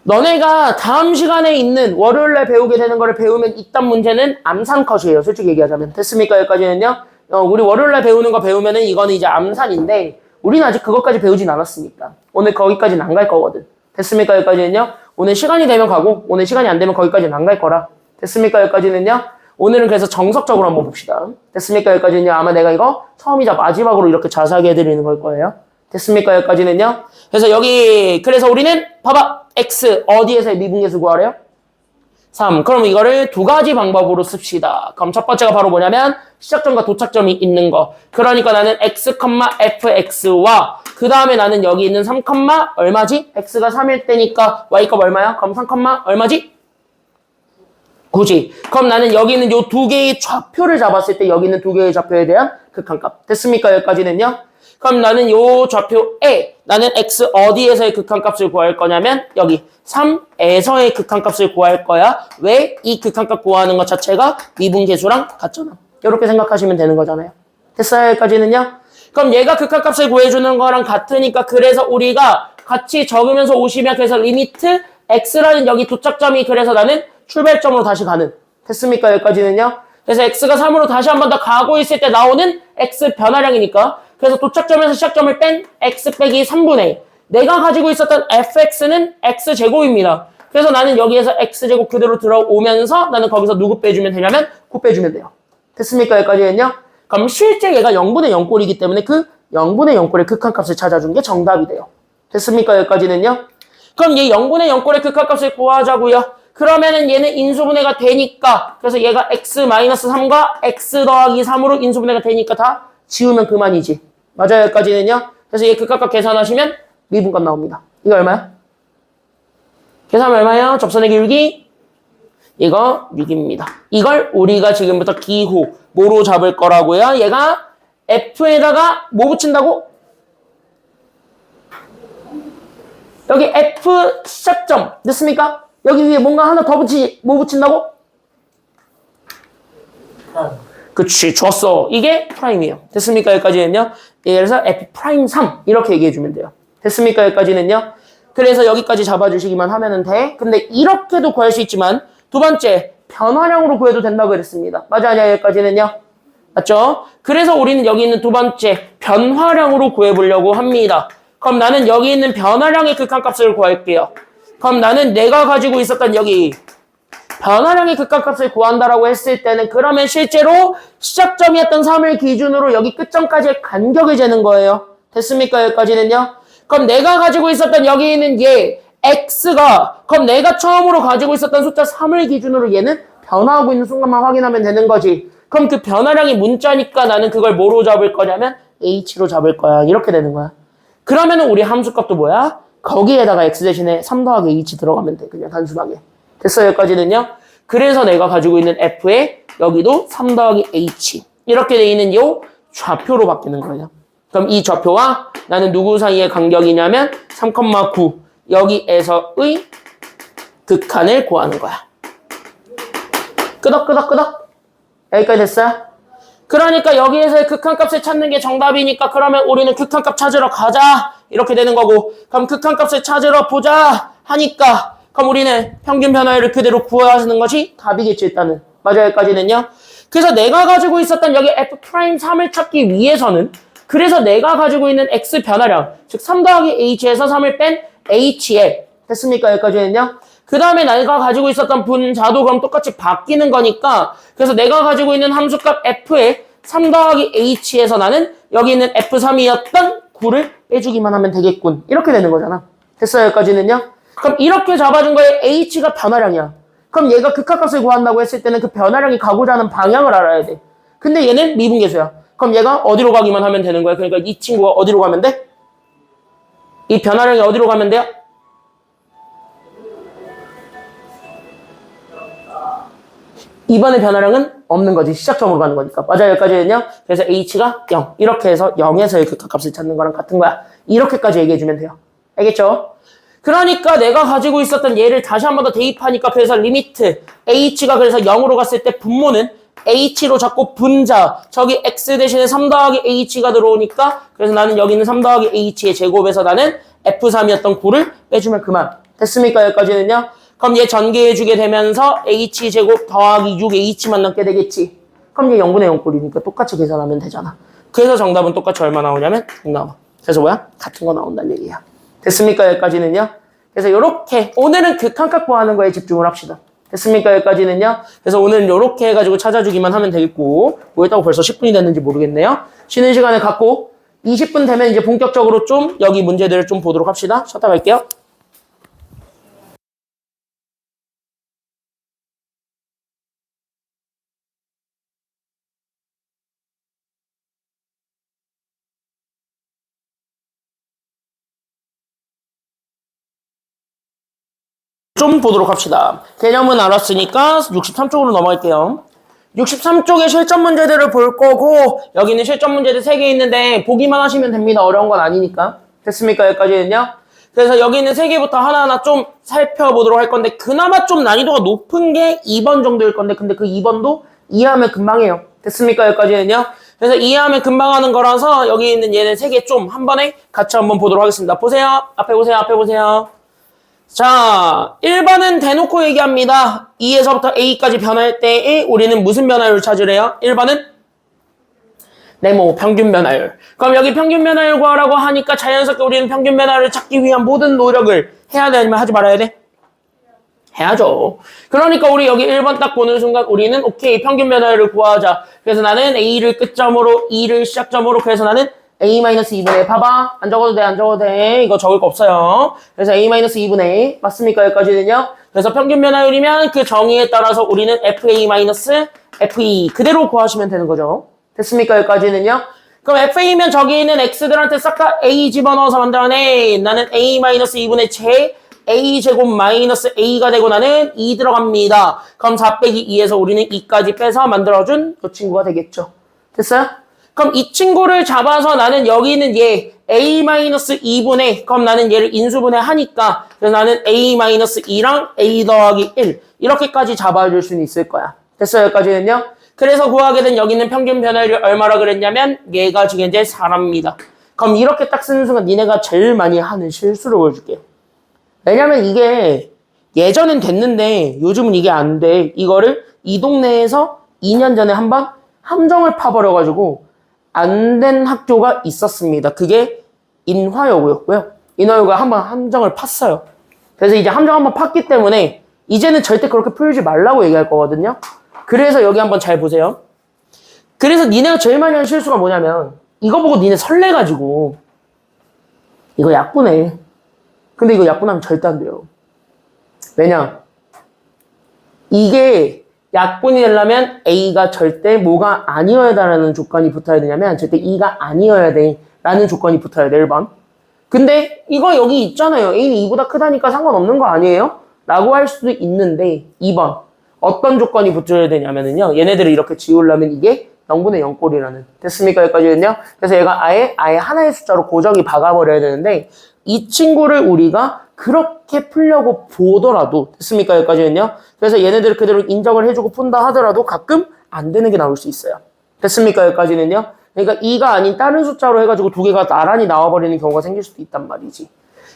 너네가 다음 시간에 있는 월요일날 배우게 되는 거를 배우면 이딴 문제는 암산컷이에요. 솔직히 얘기하자면. 됐습니까? 여기까지는요. 우리 월요일날 배우는 거 배우면은 이거는 이제 암산인데 우리는 아직 그것까지 배우진 않았으니까. 오늘 거기까지는 안 갈 거거든. 됐습니까? 여기까지는요. 오늘 시간이 되면 가고 오늘 시간이 안 되면 거기까지는 안 갈 거라. 됐습니까? 여기까지는요. 오늘은 그래서 정석적으로 한번 봅시다. 됐습니까? 여기까지는요. 아마 내가 이거 처음이자 마지막으로 이렇게 자세하게 해드리는 걸 거예요. 됐습니까? 여기까지는요. 그래서 그래서 우리는 봐봐. x 어디에서의 미분계수 구하래요? 3. 그럼 이거를 두 가지 방법으로 씁시다. 그럼 첫 번째가 바로 뭐냐면 시작점과 도착점이 있는 거. 그러니까 나는 x, fx와 그 다음에 나는 여기 있는 3, 얼마지? x가 3일 때니까 y값 얼마야? 그럼 3, 얼마지? 9지. 그럼 나는 여기 있는 요 두 개의 좌표를 잡았을 때 여기 있는 두 개의 좌표에 대한 극한값. 됐습니까? 여기까지는요. 그럼 나는 요 좌표에 나는 x 어디에서의 극한값을 구할 거냐면 여기 3에서의 극한값을 구할 거야. 왜? 이 극한값 구하는 것 자체가 미분계수랑 같잖아. 이렇게 생각하시면 되는 거잖아요. 됐어요? 여기까지는요. 그럼 얘가 극한값을 구해주는 거랑 같으니까 그래서 우리가 같이 적으면서 오시면 그래서 리미트 x라는 여기 도착점이 그래서 나는 출발점으로 다시 가는. 됐습니까? 여기까지는요. 그래서 x가 3으로 다시 한 번 더 가고 있을 때 나오는 x 변화량이니까 그래서 도착점에서 시작점을 뺀 x 빼기 3분의 내가 가지고 있었던 fx는 x제곱입니다. 그래서 나는 여기에서 x제곱 그대로 들어오면서 나는 거기서 누구 빼주면 되냐면 9 빼주면 돼요. 됐습니까? 여기까지는요. 그럼 실제 얘가 0분의 0꼴이기 때문에 그 0분의 0꼴의 극한값을 찾아준 게 정답이 돼요. 됐습니까? 여기까지는요. 그럼 얘 0분의 0꼴의 극한값을 구하자고요. 그러면은 얘는 인수분해가 되니까 그래서 얘가 x-3과 x 더하기 3으로 인수분해가 되니까 다 지우면 그만이지. 맞아요? 여기까지는요. 그래서 얘 극한값 계산하시면 미분값 나옵니다. 이거 얼마야? 계산하면 얼마예요? 접선의 기울기? 이거 6입니다. 이걸 우리가 지금부터 기호 뭐로 잡을 거라고요? 얘가 f에다가 뭐 붙인다고? 여기 f 시작점 됐습니까? 여기 위에 뭔가 하나 더 뭐 붙인다고? 그치, 좋았어. 이게 프라임이에요. 됐습니까? 여기까지는요. 그래서 f'3 이렇게 얘기해주면 돼요. 됐습니까? 여기까지는요. 그래서 여기까지 잡아주시기만 하면 돼. 근데 이렇게도 구할 수 있지만 두 번째 변화량으로 구해도 된다고 그랬습니다. 맞아요? 여기까지는요. 맞죠? 그래서 우리는 여기 있는 두 번째 변화량으로 구해보려고 합니다. 그럼 나는 여기 있는 변화량의 극한값을 구할게요. 그럼 나는 내가 가지고 있었던 여기 변화량의 극한값을 구한다라고 했을 때는 그러면 실제로 시작점이었던 3을 기준으로 여기 끝점까지의 간격을 재는 거예요. 됐습니까? 여기까지는요. 그럼 내가 가지고 있었던 여기 있는 얘 x가 그럼 내가 처음으로 가지고 있었던 숫자 3을 기준으로 얘는 변화하고 있는 순간만 확인하면 되는 거지. 그럼 그 변화량이 문자니까 나는 그걸 뭐로 잡을 거냐면 h로 잡을 거야. 이렇게 되는 거야. 그러면은 우리 함수값도 뭐야? 거기에다가 x 대신에 3 더하기 h 들어가면 돼. 그냥 단순하게. 됐어요? 여기까지는요. 그래서 내가 가지고 있는 f에 여기도 3 더하기 h 이렇게 돼 있는 요 좌표로 바뀌는 거예요. 그럼 이 좌표와 나는 누구 사이의 간격이냐면 3,9 여기에서의 극한을 구하는 거야. 끄덕끄덕끄덕. 여기까지 됐어요? 그러니까 여기에서의 극한값을 찾는 게 정답이니까 그러면 우리는 극한값 찾으러 가자. 이렇게 되는 거고 그럼 극한값을 찾으러 보자 하니까 그럼 우리는 평균 변화율을 그대로 구하는 것이 답이겠지 일단은. 맞아요? 여기까지는요. 그래서 내가 가지고 있었던 여기 f'3을 찾기 위해서는 그래서 내가 가지고 있는 x 변화량 즉 3 더하기 h에서 3을 뺀 h에 됐습니까? 여기까지는요. 그 다음에 내가 가지고 있었던 분자도 그럼 똑같이 바뀌는 거니까 그래서 내가 가지고 있는 함수값 f에 3 더하기 h에서 나는 여기 있는 f3이었던 9를 빼주기만 하면 되겠군. 이렇게 되는 거잖아. 됐어요? 여기까지는요. 그럼 이렇게 잡아준 거에 h가 변화량이야. 그럼 얘가 극한값을 구한다고 했을 때는 그 변화량이 가고자 하는 방향을 알아야 돼. 근데 얘는 미분계수야. 그럼 얘가 어디로 가기만 하면 되는 거야. 그러니까 이 친구가 어디로 가면 돼? 이 변화량이 어디로 가면 돼요? 이번에 변화량은 없는 거지. 시작점으로 가는 거니까. 맞아요? 여기까지는요. 그래서 h가 0. 이렇게 해서 0에서의 극한값을 찾는 거랑 같은 거야. 이렇게까지 얘기해주면 돼요. 알겠죠? 그러니까 내가 가지고 있었던 얘를 다시 한 번 더 대입하니까 그래서 리미트 h가 그래서 0으로 갔을 때 분모는 h로 잡고 분자. 저기 x 대신에 3 더하기 h가 들어오니까 그래서 나는 여기 있는 3 더하기 h의 제곱에서 나는 f3이었던 9를 빼주면 그만. 됐습니까? 여기까지는요. 그럼 얘 전개해주게 되면서 h 제곱 더하기 6h만 남게 되겠지. 그럼 얘 0분의 0꼴이니까 똑같이 계산하면 되잖아. 그래서 정답은 똑같이 얼마 나오냐면 6 나와. 그래서 뭐야? 같은 거 나온다는 얘기야. 됐습니까? 여기까지는요. 그래서 이렇게 오늘은 극한값 구하는 거에 집중을 합시다. 됐습니까? 여기까지는요. 그래서 오늘은 이렇게 해가지고 찾아주기만 하면 되겠고 뭐 했다고 벌써 10분이 됐는지 모르겠네요. 쉬는 시간에 갖고 20분 되면 이제 본격적으로 좀 여기 문제들을 좀 보도록 합시다. 쉬었다 갈게요. 좀 보도록 합시다. 개념은 알았으니까 63쪽으로 넘어갈게요. 63쪽의 실전 문제들을 볼 거고 여기는 실전 문제들 3개 있는데 보기만 하시면 됩니다. 어려운 건 아니니까. 됐습니까? 여기까지는요. 그래서 여기 있는 3개부터 하나하나 좀 살펴보도록 할 건데 그나마 좀 난이도가 높은 게 2번 정도일 건데 근데 그 2번도 이해하면 금방 해요. 됐습니까? 여기까지는요. 그래서 이해하면 금방 하는 거라서 여기 있는 얘네 3개 좀 한 번에 같이 한번 보도록 하겠습니다. 보세요. 앞에 보세요. 앞에 보세요. 자, 1번은 대놓고 얘기합니다. 2에서부터 A까지 변할 때 우리는 무슨 변화율을 찾으래요? 1번은 네모, 평균 변화율. 그럼 여기 평균 변화율 구하라고 하니까 자연스럽게 우리는 평균 변화율을 찾기 위한 모든 노력을 해야 돼? 아니면 하지 말아야 돼? 해야죠. 그러니까 우리 여기 1번 딱 보는 순간 우리는 오케이, 평균 변화율을 구하자. 그래서 나는 A를 끝점으로, E를 시작점으로, 그래서 나는 A-2분의 봐봐. 안 적어도 돼, 안 적어도 돼. 이거 적을 거 없어요. 그래서 A-2분의 맞습니까? 여기까지는요. 그래서 평균 변화율이면 그 정의에 따라서 우리는 FA-FE 그대로 구하시면 되는 거죠. 됐습니까? 여기까지는요. 그럼 FA면 저기 있는 X들한테 싹 다 A 집어넣어서 만들어내. 나는 A-2분의 제 A제곱 마이너스 A가 되고 나는 2 들어갑니다. 그럼 4 빼기 2에서 우리는 2까지 빼서 만들어준 이 친구가 되겠죠. 됐어요? 그럼 이 친구를 잡아서 나는 여기 있는 얘 A-2분의 그럼 나는 얘를 인수분해 하니까 그래서 나는 A-2랑 A 더하기 1 이렇게까지 잡아줄 수는 있을 거야. 됐어요? 여기까지는요. 그래서 구하게 된 여기 있는 평균 변화율이 얼마라 그랬냐면 얘가 지금 이제 4랍니다. 그럼 이렇게 딱 쓰는 순간 니네가 제일 많이 하는 실수를 보여줄게요. 왜냐면 이게 예전엔 됐는데 요즘은 이게 안 돼. 이거를 이 동네에서 2년 전에 한번 함정을 파버려가지고 안 된 학교가 있었습니다. 그게 인화여고였고요. 인화여고가 한번 함정을 팠어요. 그래서 이제 함정 한번 팠기 때문에 이제는 절대 그렇게 풀지 말라고 얘기할 거거든요. 그래서 여기 한번 잘 보세요. 그래서 니네가 제일 많이 하는 실수가 뭐냐면 이거 보고 니네 설레가지고 이거 약분해. 근데 이거 약분하면 절대 안 돼요. 왜냐? 이게 약분이 되려면 A가 절대 뭐가 아니어야 되라는 조건이 붙어야 되냐면 절대 E가 아니어야 돼 라는 조건이 붙어야 돼. 1번. 근데 이거 여기 있잖아요. A는 2보다 크다니까 상관없는 거 아니에요? 라고 할 수도 있는데 2번. 어떤 조건이 붙어야 되냐면요. 얘네들을 이렇게 지우려면 이게 0분의 0꼴이라는. 됐습니까? 여기까지는요. 그래서 얘가 아예 하나의 숫자로 고정이 박아버려야 되는데 이 친구를 우리가 그렇게 풀려고 보더라도 됐습니까? 여기까지는요. 그래서 얘네들을 그대로 인정을 해주고 푼다 하더라도 가끔 안 되는 게 나올 수 있어요. 됐습니까? 여기까지는요. 그러니까 2가 아닌 다른 숫자로 해가지고 두 개가 나란히 나와버리는 경우가 생길 수도 있단 말이지.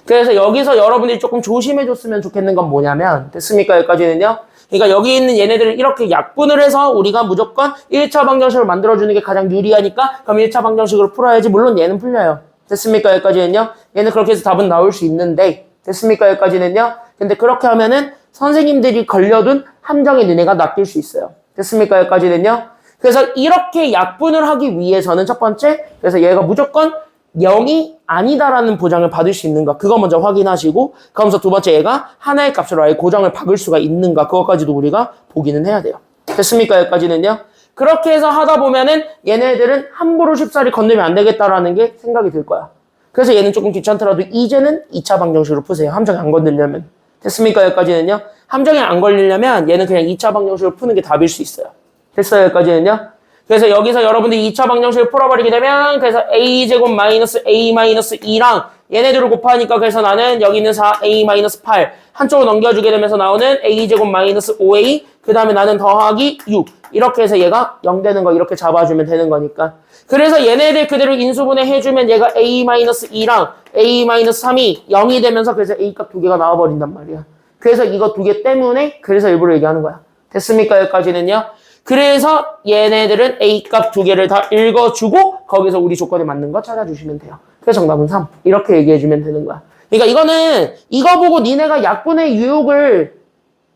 그래서 여기서 여러분들이 조금 조심해줬으면 좋겠는 건 뭐냐면 됐습니까? 여기까지는요. 그러니까 여기 있는 얘네들을 이렇게 약분을 해서 우리가 무조건 1차 방정식을 만들어주는 게 가장 유리하니까 그럼 1차 방정식으로 풀어야지. 물론 얘는 풀려요. 됐습니까? 여기까지는요. 얘는 그렇게 해서 답은 나올 수 있는데 됐습니까? 여기까지는요. 근데 그렇게 하면은 선생님들이 걸려둔 함정에 너네가 낚일 수 있어요. 됐습니까? 여기까지는요. 그래서 이렇게 약분을 하기 위해서는 첫 번째, 그래서 얘가 무조건 0이 아니다라는 보장을 받을 수 있는가 그거 먼저 확인하시고 그러면서 두 번째 얘가 하나의 값으로 아예 고정을 박을 수가 있는가 그것까지도 우리가 보기는 해야 돼요. 됐습니까? 여기까지는요. 그렇게 해서 하다 보면은 얘네들은 함부로 쉽사리 건들면 안 되겠다라는 게 생각이 들 거야. 그래서 얘는 조금 귀찮더라도 이제는 2차 방정식으로 푸세요. 함정이 안 건들려면. 됐습니까? 여기까지는요. 함정이 안 걸리려면 얘는 그냥 2차 방정식으로 푸는 게 답일 수 있어요. 됐어요? 여기까지는요. 그래서 여기서 여러분들이 2차 방정식을 풀어버리게 되면 그래서 a제곱 마이너스 a 마이너스 2랑 얘네들을 곱하니까 그래서 나는 여기 있는 4a 마이너스 8 한쪽으로 넘겨주게 되면서 나오는 a제곱 마이너스 5a 그 다음에 나는 더하기 6 이렇게 해서 얘가 0 되는 거 이렇게 잡아주면 되는 거니까 그래서 얘네들 그대로 인수분해 해주면 얘가 a 마이너스 2랑 a 마이너스 3이 0이 되면서 그래서 a 값 두 개가 나와버린단 말이야. 그래서 이거 두 개 때문에 그래서 일부러 얘기하는 거야. 됐습니까? 여기까지는요. 그래서 얘네들은 A값 두 개를 다 읽어주고 거기서 우리 조건에 맞는 거 찾아주시면 돼요. 그래서 정답은 3. 이렇게 얘기해주면 되는 거야. 그러니까 이거는 이거 보고 니네가 약분의 유혹을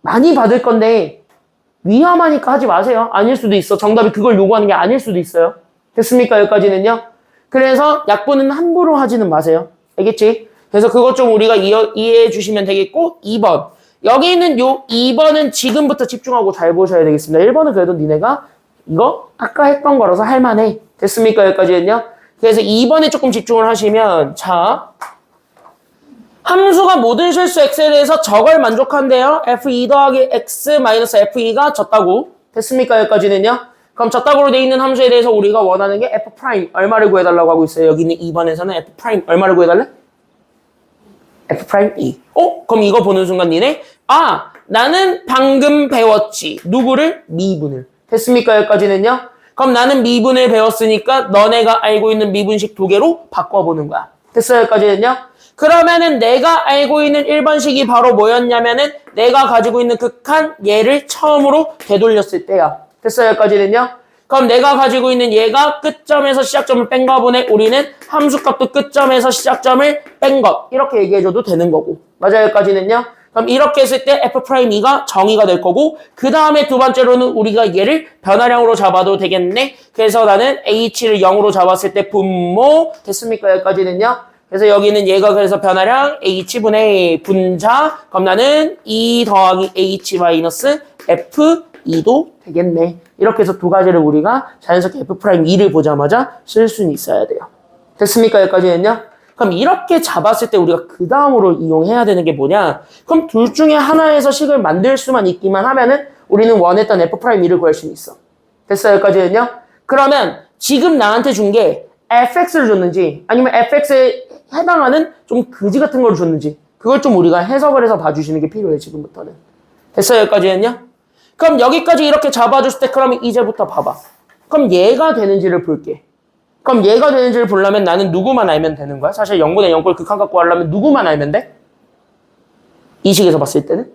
많이 받을 건데 위험하니까 하지 마세요. 아닐 수도 있어. 정답이 그걸 요구하는 게 아닐 수도 있어요. 됐습니까? 여기까지는요. 그래서 약분은 함부로 하지는 마세요. 알겠지? 그래서 그것 좀 우리가 이해해 주시면 되겠고 2번. 여기 있는 요 2번은 지금부터 집중하고 잘 보셔야 되겠습니다. 1번은 그래도 니네가 이거 아까 했던 거라서 할만해. 됐습니까? 여기까지는요. 그래서 2번에 조금 집중을 하시면 자 함수가 모든 실수 x에 대해서 저걸 만족한대요. f2 더하기 x 마이너스 f2가 졌다고. 됐습니까? 여기까지는요. 그럼 졌다고로 돼 있는 함수에 대해서 우리가 원하는 게 f 프라임 얼마를 구해달라고 하고 있어요. 여기 있는 2번에서는 f 프라임 얼마를 구해달래? f 프라임 2. 그럼 이거 보는 순간 니네 나는 방금 배웠지. 누구를? 미분을. 됐습니까? 여기까지는요. 그럼 나는 미분을 배웠으니까 너네가 알고 있는 미분식 두 개로 바꿔보는 거야. 됐어요? 여기까지는요. 그러면은 내가 알고 있는 1번식이 바로 뭐였냐면은 내가 가지고 있는 극한 얘를 처음으로 되돌렸을 때야. 됐어요? 여기까지는요. 그럼 내가 가지고 있는 얘가 끝점에서 시작점을 뺀 거 보네. 우리는 함수값도 끝점에서 시작점을 뺀 것. 이렇게 얘기해줘도 되는 거고. 맞아요? 여기까지는요. 그럼 이렇게 했을 때 f'2가 정의가 될 거고 그 다음에 두 번째로는 우리가 얘를 변화량으로 잡아도 되겠네. 그래서 나는 h를 0으로 잡았을 때 분모. 됐습니까? 여기까지는요. 그래서 여기는 얘가 그래서 변화량 h분의 분자. 그럼 나는 2 더하기 h 마이너스 f2도 되겠네. 이렇게 해서 두 가지를 우리가 자연스럽게 f'2를 보자마자 쓸 수는 있어야 돼요. 됐습니까? 여기까지는요. 그럼 이렇게 잡았을 때 우리가 그 다음으로 이용해야 되는 게 뭐냐? 그럼 둘 중에 하나에서 식을 만들 수만 있기만 하면은 우리는 원했던 f'2를 구할 수는 있어. 됐어요? 여기까지는요. 그러면 지금 나한테 준 게 fx를 줬는지 아니면 fx에 해당하는 좀 그지 같은 걸 줬는지 그걸 좀 우리가 해석을 해서 봐주시는 게 필요해 지금부터는. 됐어요? 여기까지는요. 그럼 여기까지 이렇게 잡아줬을 때 그러면 이제부터 봐봐. 그럼 얘가 되는지를 볼게. 그럼 얘가 되는지를 보려면 나는 누구만 알면 되는 거야? 사실 0분의 0꼴 극한 갖고 하려면 누구만 알면 돼? 이 식에서 봤을 때는?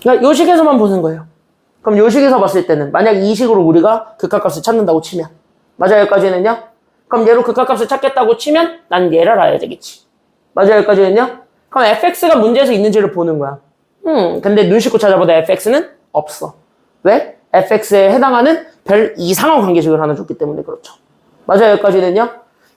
그러니까 요 식에서만 보는 거예요. 그럼 요 식에서 봤을 때는 만약 이 식으로 우리가 극한값을 찾는다고 치면 맞아요? 여기까지는요? 그럼 얘로 극한값을 찾겠다고 치면 난 얘를 알아야 되겠지. 맞아요? 여기까지는요? 그럼 fx가 문제에서 있는지를 보는 거야. 근데 눈 씻고 찾아보다 fx는 없어. 왜? fx에 해당하는 별 이상한 관계식을 하나 줬기 때문에 그렇죠. 맞아요? 여기까지는요?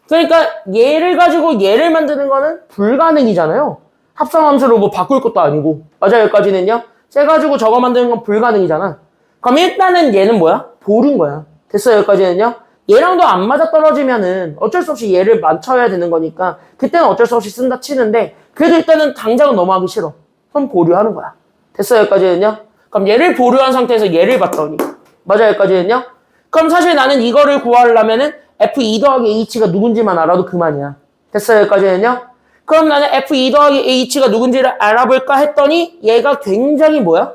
그러니까 얘를 가지고 얘를 만드는 거는 불가능이잖아요. 합성함수로 뭐 바꿀 것도 아니고. 맞아요? 여기까지는요? 쟤 가지고 저거 만드는 건 불가능이잖아. 그럼 일단은 얘는 뭐야? 보른 거야. 됐어요? 여기까지는요? 얘랑도 안 맞아떨어지면은 어쩔 수 없이 얘를 맞춰야 되는 거니까 그때는 어쩔 수 없이 쓴다 치는데 그래도 일단은 당장은 넘어가기 싫어. 그럼 보류하는 거야. 됐어요? 여기까지는요? 그럼 얘를 보류한 상태에서 얘를 봤더니 맞아요? 여기까지는요? 그럼 사실 나는 이거를 구하려면은 f2 더하기 h가 누군지만 알아도 그만이야. 됐어요? 여기까지는요? 그럼 나는 f2 더하기 h가 누군지를 알아볼까 했더니 얘가 굉장히 뭐야?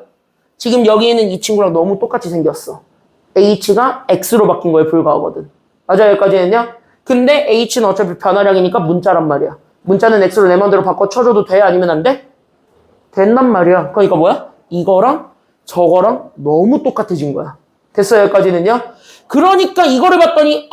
지금 여기 있는 이 친구랑 너무 똑같이 생겼어. h가 x로 바뀐 거에 불과하거든. 맞아요? 여기까지는요? 근데 h는 어차피 변화량이니까 문자란 말이야. 문자는 x로 내 맘대로 바꿔 쳐줘도 돼? 아니면 안 돼? 된단 말이야. 그러니까 뭐야? 이거랑 저거랑 너무 똑같아진 거야. 됐어요? 여기까지는요? 그러니까 이거를 봤더니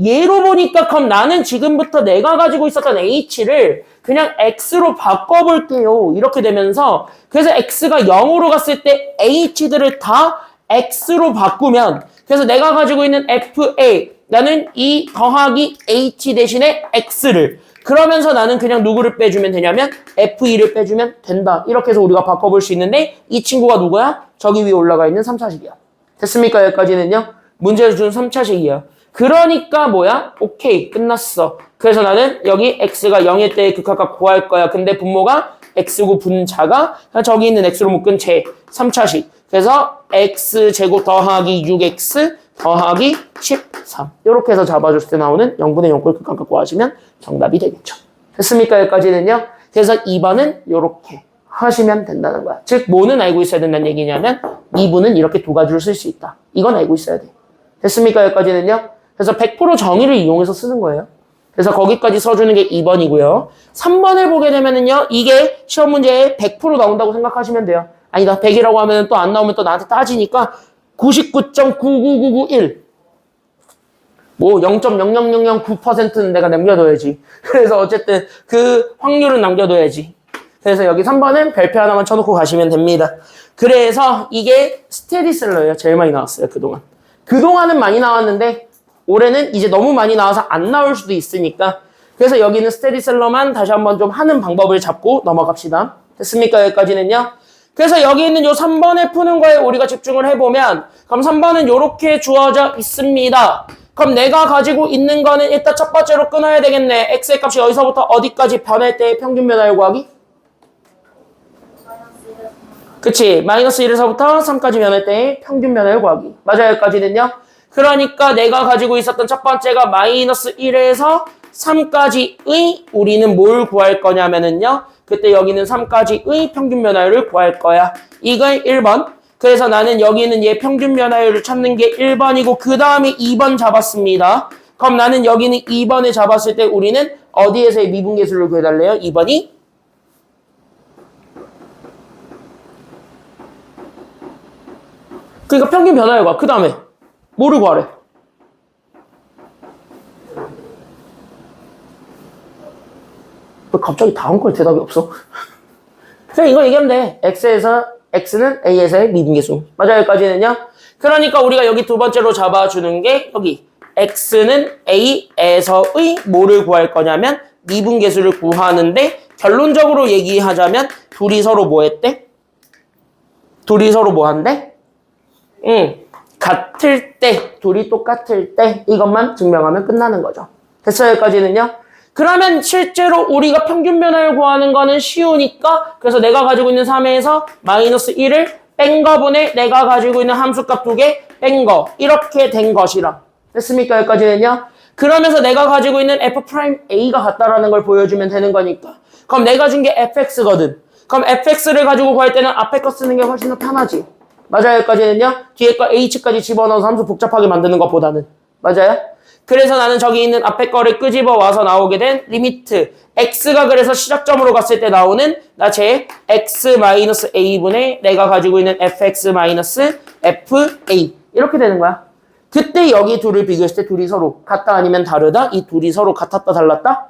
얘로 보니까 그럼 나는 지금부터 내가 가지고 있었던 h를 그냥 x로 바꿔볼게요. 이렇게 되면서 그래서 x가 0으로 갔을 때 h들을 다 x로 바꾸면 그래서 내가 가지고 있는 fa 나는 이 더하기 h 대신에 x를 그러면서 나는 그냥 누구를 빼주면 되냐면 f2를 빼주면 된다. 이렇게 해서 우리가 바꿔볼 수 있는데 이 친구가 누구야? 저기 위에 올라가 있는 3차식이야. 됐습니까? 여기까지는요? 문제를 준 3차식이야. 그러니까 뭐야? 오케이 끝났어. 그래서 나는 여기 x가 0일 때의 극한값 구할 거야. 근데 분모가 x고 분자가 저기 있는 x로 묶은 제 3차식. 그래서 x제곱 더하기 6x 더하기 13. 이렇게 해서 잡아줬을 때 나오는 0분의 0꼴 극한 갖고 하시면 정답이 되겠죠. 됐습니까? 여기까지는요. 그래서 2번은 이렇게 하시면 된다는 거야. 즉 뭐는 알고 있어야 된다는 얘기냐면 미분은 이렇게 두 가지로 쓸 수 있다. 이건 알고 있어야 돼. 됐습니까? 여기까지는요. 그래서 100% 정의를 이용해서 쓰는 거예요. 그래서 거기까지 써주는 게 2번이고요. 3번을 보게 되면은요. 이게 시험 문제에 100% 나온다고 생각하시면 돼요. 아니다. 100이라고 하면 또 안 나오면 또 나한테 따지니까 99.99991 뭐 0.00009%는 내가 남겨둬야지. 그래서 어쨌든 그 확률은 남겨둬야지. 그래서 여기 3번은 별표 하나만 쳐놓고 가시면 됩니다. 그래서 이게 스테디셀러예요. 제일 많이 나왔어요. 그동안. 그동안은 많이 나왔는데 올해는 이제 너무 많이 나와서 안 나올 수도 있으니까 그래서 여기는 스테디셀러만 다시 한번 좀 하는 방법을 잡고 넘어갑시다. 됐습니까? 여기까지는요. 그래서 여기 있는 요 3번에 푸는 거에 우리가 집중을 해보면 그럼 3번은 요렇게 주어져 있습니다. 그럼 내가 가지고 있는 거는 일단 첫 번째로 끊어야 되겠네. x의 값이 어디서부터 어디까지 변할 때의 평균 변화율 구하기? 그치. 마이너스 1에서부터 3까지 변할 때의 평균 변화율 구하기. 맞아요. 여기까지는요. 그러니까 내가 가지고 있었던 첫 번째가 마이너스 1에서 3까지의 우리는 뭘 구할 거냐면은요. 그때 여기는 3까지의 평균 변화율을 구할 거야. 이걸 1번. 그래서 나는 여기는 얘 평균 변화율을 찾는 게 1번이고 그 다음에 2번 잡았습니다. 그럼 나는 여기는 2번을 잡았을 때 우리는 어디에서의 미분계수를 구해달래요? 2번이? 그러니까 평균 변화율과 그 다음에 뭐를 구하래? 왜 갑자기 다음 걸 대답이 없어? 그냥 이거 얘기하면 돼. x는 a에서의 미분계수. 맞아요. 여기까지는요. 그러니까 우리가 여기 두 번째로 잡아주는 게 여기 x는 a에서의 뭐를 구할 거냐면 미분계수를 구하는데 결론적으로 얘기하자면 둘이 서로 뭐 했대? 둘이 서로 뭐 한대? 같을 때, 둘이 똑같을 때 이것만 증명하면 끝나는 거죠. 됐어요? 여기까지는요. 그러면 실제로 우리가 평균 변화를 구하는 거는 쉬우니까 그래서 내가 가지고 있는 3에서 마이너스 1을 뺀 거분에 내가 가지고 있는 함수값 2개 뺀 거. 이렇게 된 것이라. 됐습니까? 여기까지는요. 그러면서 내가 가지고 있는 f'a가 같다라는 걸 보여주면 되는 거니까. 그럼 내가 준 게 fx거든. 그럼 fx를 가지고 구할 때는 앞에 거 쓰는 게 훨씬 더 편하지. 맞아요. 여기까지는요. 뒤에 거 h까지 집어넣어서 함수 복잡하게 만드는 것보다는. 맞아요? 그래서 나는 저기 있는 앞에 거를 끄집어 와서 나오게 된 리미트 x가 그래서 시작점으로 갔을 때 나오는 나체 x-a분의 내가 가지고 있는 fx-fa 이렇게 되는 거야. 그때 여기 둘을 비교했을 때 둘이 서로 같다 아니면 다르다? 이 둘이 서로 같았다 달랐다?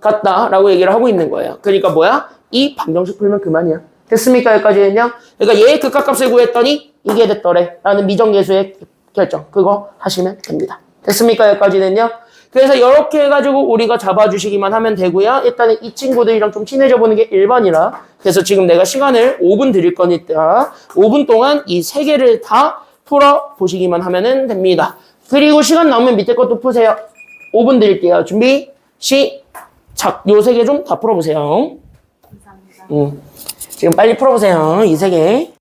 같다라고 얘기를 하고 있는 거예요. 그러니까 뭐야? 이 방정식 풀면 그만이야. 됐습니까? 여기까지는요. 그러니까 얘의 극각값을 구했더니 이게 됐더래 라는 미정계수의 결정 그거 하시면 됩니다. 됐습니까? 여기까지는요. 그래서 이렇게 해가지고 우리가 잡아주시기만 하면 되고요. 일단은 이 친구들이랑 좀 친해져 보는 게 1번이라 그래서 지금 내가 시간을 5분 드릴 거니까 5분 동안 이 3개를 다 풀어보시기만 하면 됩니다. 그리고 시간 나오면 밑에 것도 푸세요. 5분 드릴게요. 준비 시작. 요 3개 좀 다 풀어보세요. 감사합니다. 지금 빨리 풀어보세요. 이 3개.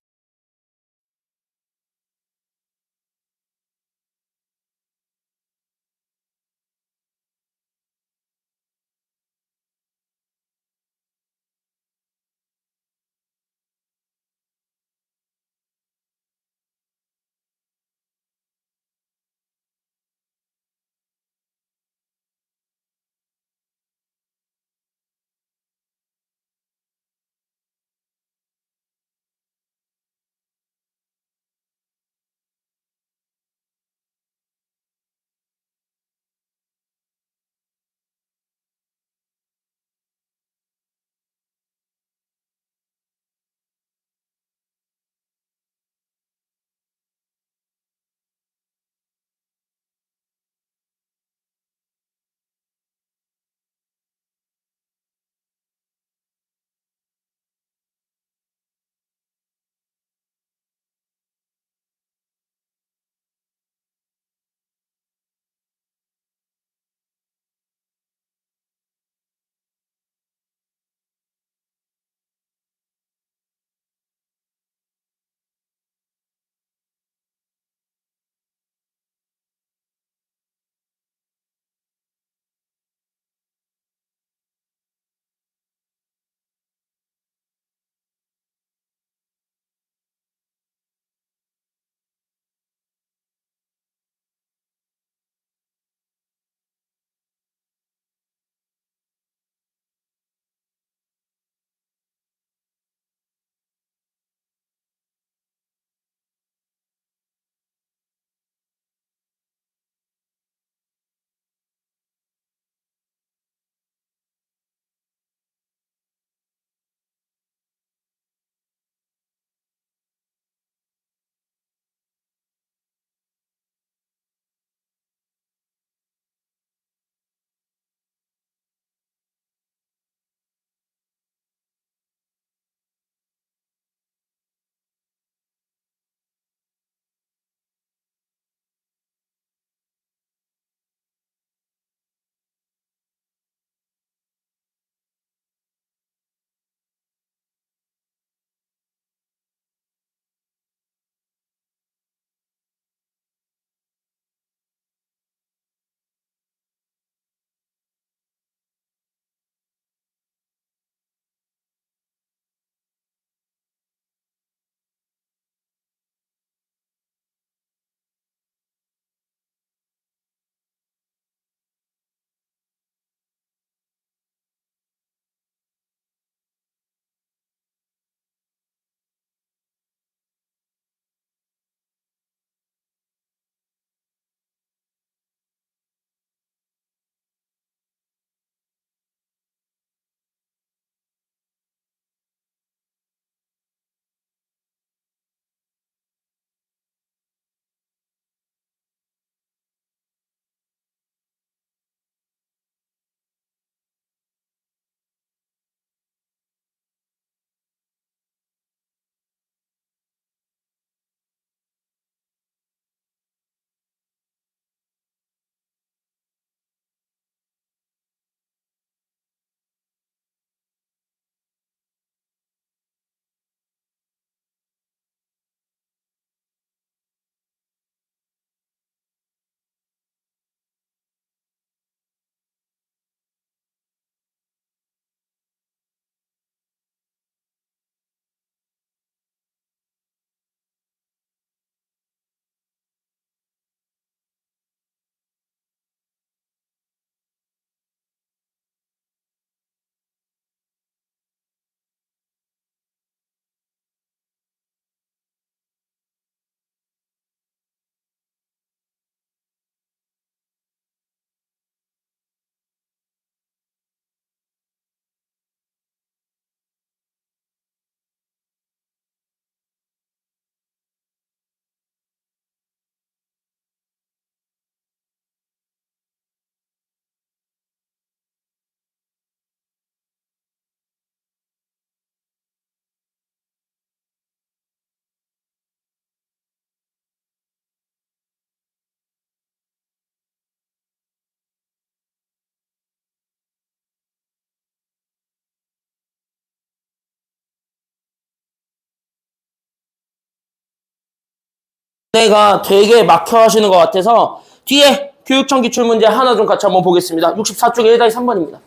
내가 되게 막혀 하시는 것 같아서 뒤에 교육청 기출문제 하나 좀 같이 한번 보겠습니다. 64쪽에 1-3번입니다.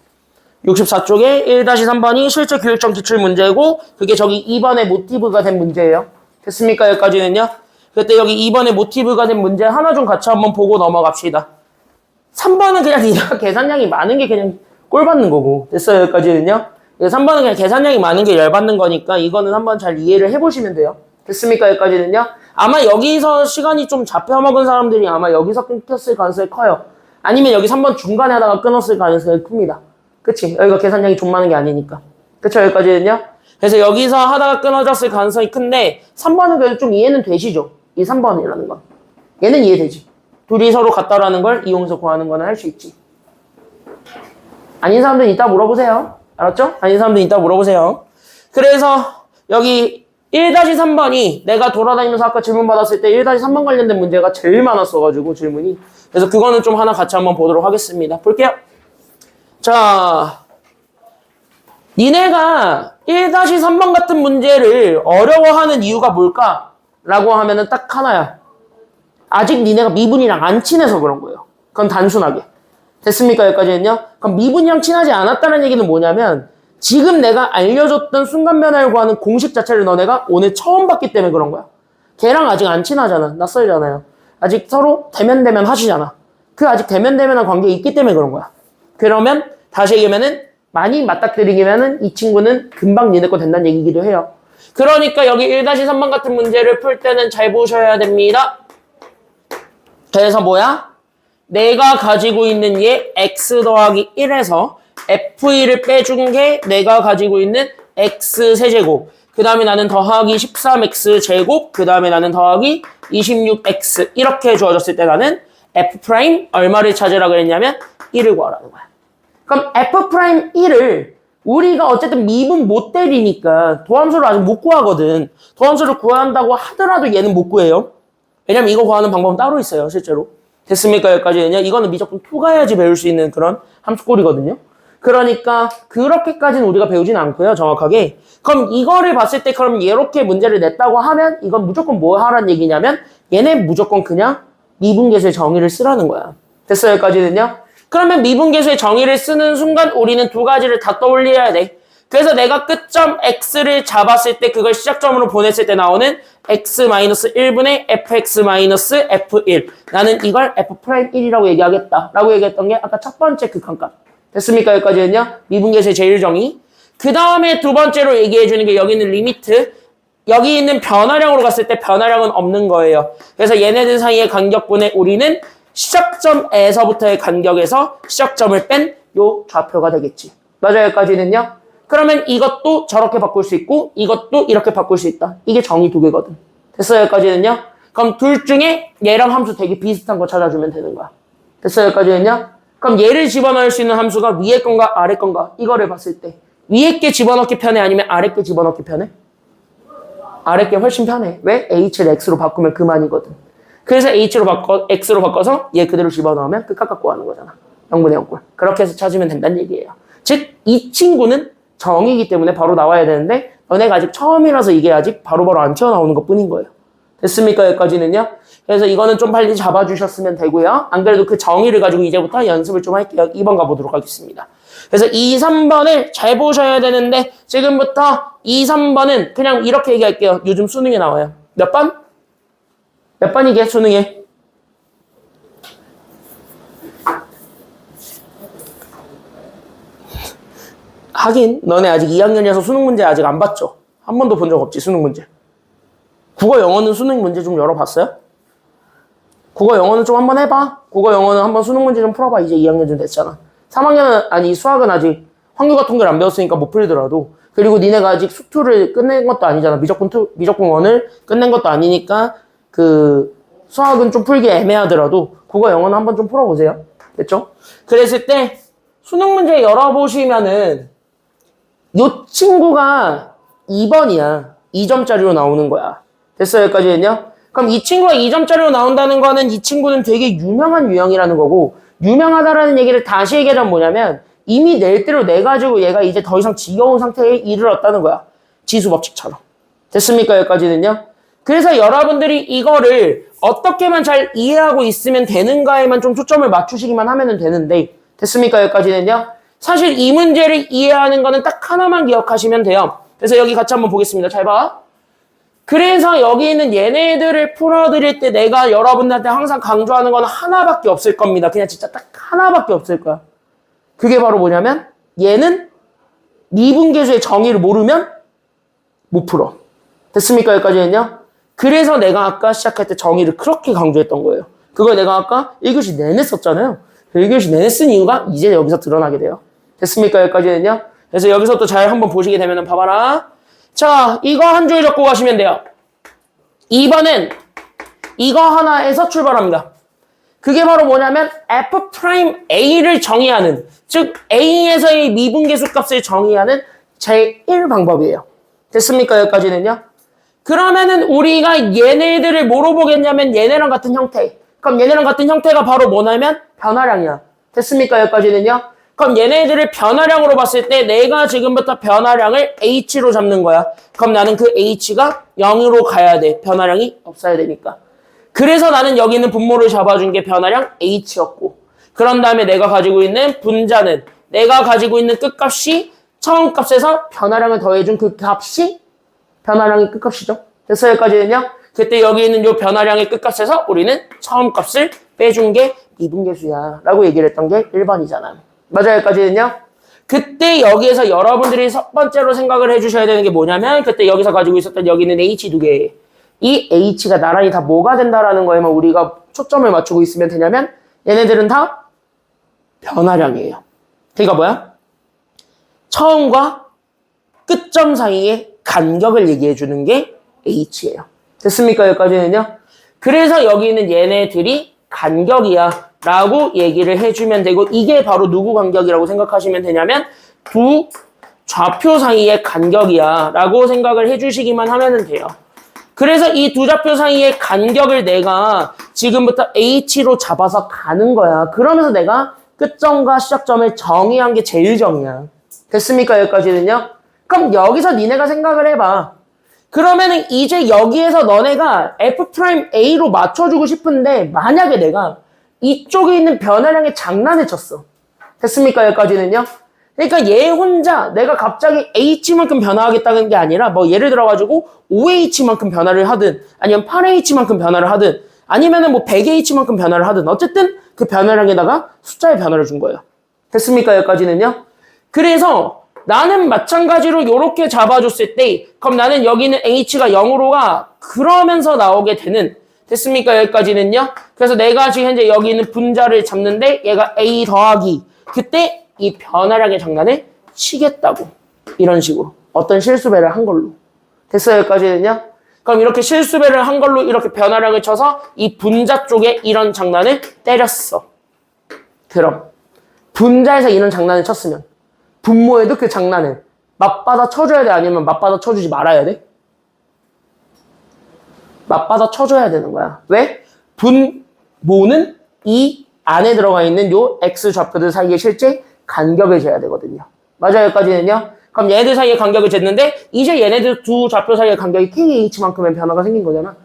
64쪽에 1-3번이 실제 교육청 기출문제고 그게 저기 2번의 모티브가 된 문제예요. 됐습니까? 여기까지는요. 그때 여기 2번의 모티브가 된 문제 하나 좀 같이 한번 보고 넘어갑시다. 3번은 그냥 니가 계산량이 많은 게 그냥 꼴 받는 거고. 됐어요? 여기까지는요. 3번은 그냥 계산량이 많은 게 열 받는 거니까 이거는 한번 잘 이해를 해보시면 돼요. 됐습니까? 여기까지는요. 아마 여기서 시간이 좀 잡혀먹은 사람들이 아마 여기서 끊겼을 가능성이 커요. 아니면 여기 3번 중간에 하다가 끊었을 가능성이 큽니다. 그치? 여기가 계산량이 좀 많은 게 아니니까. 그쵸? 여기까지는요. 그래서 여기서 하다가 끊어졌을 가능성이 큰데 3번은 그래도 좀 이해는 되시죠? 이 3번이라는 건. 얘는 이해되지. 둘이 서로 같다라는 걸 이용해서 구하는 거는 할 수 있지. 아닌 사람들은 이따 물어보세요. 알았죠? 아닌 사람들은 이따 물어보세요. 그래서 여기 1-3번이 내가 돌아다니면서 아까 질문 받았을 때 1-3번 관련된 문제가 제일 많았어가지고 질문이. 그래서 그거는 좀 하나 같이 한번 보도록 하겠습니다. 볼게요. 자, 니네가 1-3번 같은 문제를 어려워하는 이유가 뭘까? 라고 하면은 딱 하나야. 아직 니네가 미분이랑 안 친해서 그런 거예요. 그건 단순하게. 됐습니까? 여기까지는요? 그럼 미분이랑 친하지 않았다는 얘기는 뭐냐면 지금 내가 알려줬던 순간 변화를 구하는 공식 자체를 너네가 오늘 처음 봤기 때문에 그런 거야. 걔랑 아직 안 친하잖아. 낯설잖아요. 아직 서로 대면대면 하시잖아. 그 아직 대면대면한 관계에 있기 때문에 그런 거야. 그러면 다시 얘기하면은 많이 맞닥뜨리기면은 이 친구는 금방 니네 거 된다는 얘기기도 해요. 그러니까 여기 1-3번 같은 문제를 풀 때는 잘 보셔야 됩니다. 그래서 뭐야? 내가 가지고 있는 얘 x 더하기 1에서 f1을 빼준 게 내가 가지고 있는 x 세제곱. 그 다음에 나는 더하기 13x 제곱. 그 다음에 나는 더하기 26x. 이렇게 주어졌을 때 나는 f' 얼마를 찾으라 그랬냐면 1을 구하라는 거야. 그럼 f'1을 우리가 어쨌든 미분 못 때리니까 도함수를 아직 못 구하거든. 도함수를 구한다고 하더라도 얘는 못 구해요. 왜냐면 이거 구하는 방법은 따로 있어요. 실제로. 됐습니까? 여기까지는요. 이거는 무조건 투가해야지 배울 수 있는 그런 함수꼴이거든요. 그러니까 그렇게까지는 우리가 배우진 않고요. 정확하게. 그럼 이거를 봤을 때 그럼 이렇게 문제를 냈다고 하면 이건 무조건 뭐 하라는 얘기냐면 얘네 무조건 그냥 미분계수의 정의를 쓰라는 거야. 됐어요? 여기까지는요. 그러면 미분계수의 정의를 쓰는 순간 우리는 두 가지를 다 떠올려야 돼. 그래서 내가 끝점 x를 잡았을 때 그걸 시작점으로 보냈을 때 나오는 x-1분의 fx-f1. 나는 이걸 f'1이라고 얘기하겠다. 라고 얘기했던 게 아까 첫 번째 극한값. 됐습니까? 여기까지는요. 미분계수의 제1정의. 그 다음에 두 번째로 얘기해주는 게 여기 있는 리미트. 여기 있는 변화량으로 갔을 때 변화량은 없는 거예요. 그래서 얘네들 사이의 간격분에 우리는 시작점에서부터의 간격에서 시작점을 뺀 요 좌표가 되겠지. 맞아요? 여기까지는요. 그러면 이것도 저렇게 바꿀 수 있고 이것도 이렇게 바꿀 수 있다. 이게 정의 두 개거든. 됐어요? 여기까지는요. 그럼 둘 중에 얘랑 함수 되게 비슷한 거 찾아주면 되는 거야. 됐어요? 여기까지는요. 그럼 얘를 집어넣을 수 있는 함수가 위에 건가 아래 건가 이거를 봤을 때 위에 게 집어넣기 편해 아니면 아래 게 집어넣기 편해? 아래 게 훨씬 편해. 왜? h를 x로 바꾸면 그만이거든. 그래서 x로 바꿔서 얘 그대로 집어넣으면 끝값 갖고 하는 거잖아. 0분의 0꼴. 그렇게 해서 찾으면 된다는 얘기예요. 즉 이 친구는 정이기 때문에 바로 나와야 되는데 너네가 아직 처음이라서 이게 아직 바로바로 안 튀어나오는 것 뿐인 거예요. 됐습니까? 여기까지는요. 그래서 이거는 좀 빨리 잡아주셨으면 되고요. 안 그래도 그 정의를 가지고 이제부터 연습을 좀 할게요. 2번 가보도록 하겠습니다. 그래서 2, 3번을 잘 보셔야 되는데 지금부터 2, 3번은 그냥 이렇게 얘기할게요. 요즘 수능에 나와요. 몇 번? 몇 번이게 수능에? 하긴 너네 아직 2학년이라서 수능 문제 아직 안 봤죠? 한 번도 본 적 없지 수능 문제. 국어 영어는 수능 문제 좀 열어봤어요? 국어 영어는 좀 한번 해봐. 국어 영어는 한번 수능 문제 좀 풀어봐. 이제 2학년 좀 됐잖아. 3학년은 아니 수학은 아직 확률과 통계를 안 배웠으니까 못 풀더라도 그리고 니네가 아직 수투를 끝낸 것도 아니잖아. 미적분 1을 끝낸 것도 아니니까 그 수학은 좀 풀기 애매하더라도 국어 영어는 한번 좀 풀어보세요. 됐죠? 그랬을 때 수능 문제 열어보시면은 요 친구가 2번이야. 2점짜리로 나오는 거야. 됐어요? 여기까지는요? 그럼 이 친구가 2점짜리로 나온다는 거는 이 친구는 되게 유명한 유형이라는 거고 유명하다라는 얘기를 다시 얘기하자면 뭐냐면 이미 낼 대로 내가지고 얘가 이제 더 이상 지겨운 상태에 이르렀다는 거야. 지수 법칙처럼. 됐습니까? 여기까지는요? 그래서 여러분들이 이거를 어떻게만 잘 이해하고 있으면 되는가에만 좀 초점을 맞추시기만 하면 되는데 됐습니까? 여기까지는요. 사실 이 문제를 이해하는 거는 딱 하나만 기억하시면 돼요. 그래서 여기 같이 한번 보겠습니다. 잘 봐. 그래서 여기 있는 얘네들을 풀어드릴 때 내가 여러분들한테 항상 강조하는 건 하나밖에 없을 겁니다. 그냥 진짜 딱 하나밖에 없을 거야. 그게 바로 뭐냐면 얘는 미분계수의 정의를 모르면 못 풀어. 됐습니까? 여기까지는요. 그래서 내가 아까 시작할 때 정의를 그렇게 강조했던 거예요. 그걸 내가 아까 1교시 내내 썼잖아요. 1교시 내내 쓴 이유가 이제 여기서 드러나게 돼요. 됐습니까? 여기까지는요. 그래서 여기서 또 잘 한번 보시게 되면 봐봐라. 자, 이거 한 줄 적고 가시면 돼요. 2번은 이거 하나에서 출발합니다. 그게 바로 뭐냐면 F'A를 정의하는, 즉 A에서의 미분계수 값을 정의하는 제1방법이에요. 됐습니까? 여기까지는요. 그러면은 우리가 얘네들을 뭐로 보겠냐면 얘네랑 같은 형태. 그럼 얘네랑 같은 형태가 바로 뭐냐면 변화량이야. 됐습니까? 여기까지는요. 그럼 얘네들을 변화량으로 봤을 때 내가 지금부터 변화량을 H로 잡는 거야. 그럼 나는 그 H가 0으로 가야 돼. 변화량이 없어야 되니까. 그래서 나는 여기 있는 분모를 잡아준 게 변화량 H였고, 그런 다음에 내가 가지고 있는 분자는 내가 가지고 있는 끝값이 처음 값에서 변화량을 더해준 그 값이 변화량의 끝값이죠. 됐어? 여기까지는요. 그때 여기 있는 요 변화량의 끝값에서 우리는 처음 값을 빼준 게 미분계수야 라고 얘기를 했던 게 1번이잖아. 맞아요? 여기까지는요. 그때 여기에서 여러분들이 첫 번째로 생각을 해주셔야 되는 게 뭐냐면 그때 여기서 가지고 있었던 여기 있는 H 두 개, 이 H가 나란히 다 뭐가 된다라는 거에만 우리가 초점을 맞추고 있으면 되냐면 얘네들은 다 변화량이에요. 그러니까 뭐야? 처음과 끝점 사이의 간격을 얘기해 주는 게 H예요. 됐습니까? 여기까지는요. 그래서 여기 있는 얘네들이 간격이야 라고 얘기를 해주면 되고, 이게 바로 누구 간격이라고 생각하시면 되냐면 두 좌표 사이의 간격이야 라고 생각을 해주시기만 하면 돼요. 그래서 이 두 좌표 사이의 간격을 내가 지금부터 H로 잡아서 가는 거야. 그러면서 내가 끝점과 시작점을 정의한 게 제일 정의야. 됐습니까? 여기까지는요. 그럼 여기서 니네가 생각을 해봐. 그러면은 이제 여기에서 너네가 F'A로 맞춰주고 싶은데 만약에 내가 이쪽에 있는 변화량에 장난을 쳤어. 됐습니까? 여기까지는요. 그러니까 얘 혼자 내가 갑자기 H만큼 변화하겠다는 게 아니라 뭐 예를 들어가지고 5H만큼 변화를 하든 아니면 8H만큼 변화를 하든 아니면은 뭐 100H만큼 변화를 하든 어쨌든 그 변화량에다가 숫자의 변화를 준 거예요. 됐습니까? 여기까지는요. 그래서 나는 마찬가지로 이렇게 잡아줬을 때 그럼 나는 여기는 H가 0으로 가 그러면서 나오게 되는, 됐습니까? 여기까지는요. 그래서 내가 지금 현재 여기 있는 분자를 잡는데 얘가 A 더하기 그때 이 변화량의 장난을 치겠다고. 이런 식으로 어떤 실수배를 한 걸로. 됐어요? 여기까지는요. 그럼 이렇게 실수배를 한 걸로 이렇게 변화량을 쳐서 이 분자 쪽에 이런 장난을 때렸어. 그럼 분자에서 이런 장난을 쳤으면 분모에도 그 장난을 맞받아 쳐줘야 돼? 아니면 맞받아 쳐주지 말아야 돼? 맞받아 쳐줘야 되는 거야. 왜? 분모는 이 안에 들어가 있는 요 X 좌표들 사이에 실제 간격을 재야 되거든요. 맞아요? 여기까지는요. 그럼 얘네들 사이의 간격을 쟀는데 이제 얘네들 두 좌표 사이의 간격이 KH만큼의 변화가 생긴 거잖아.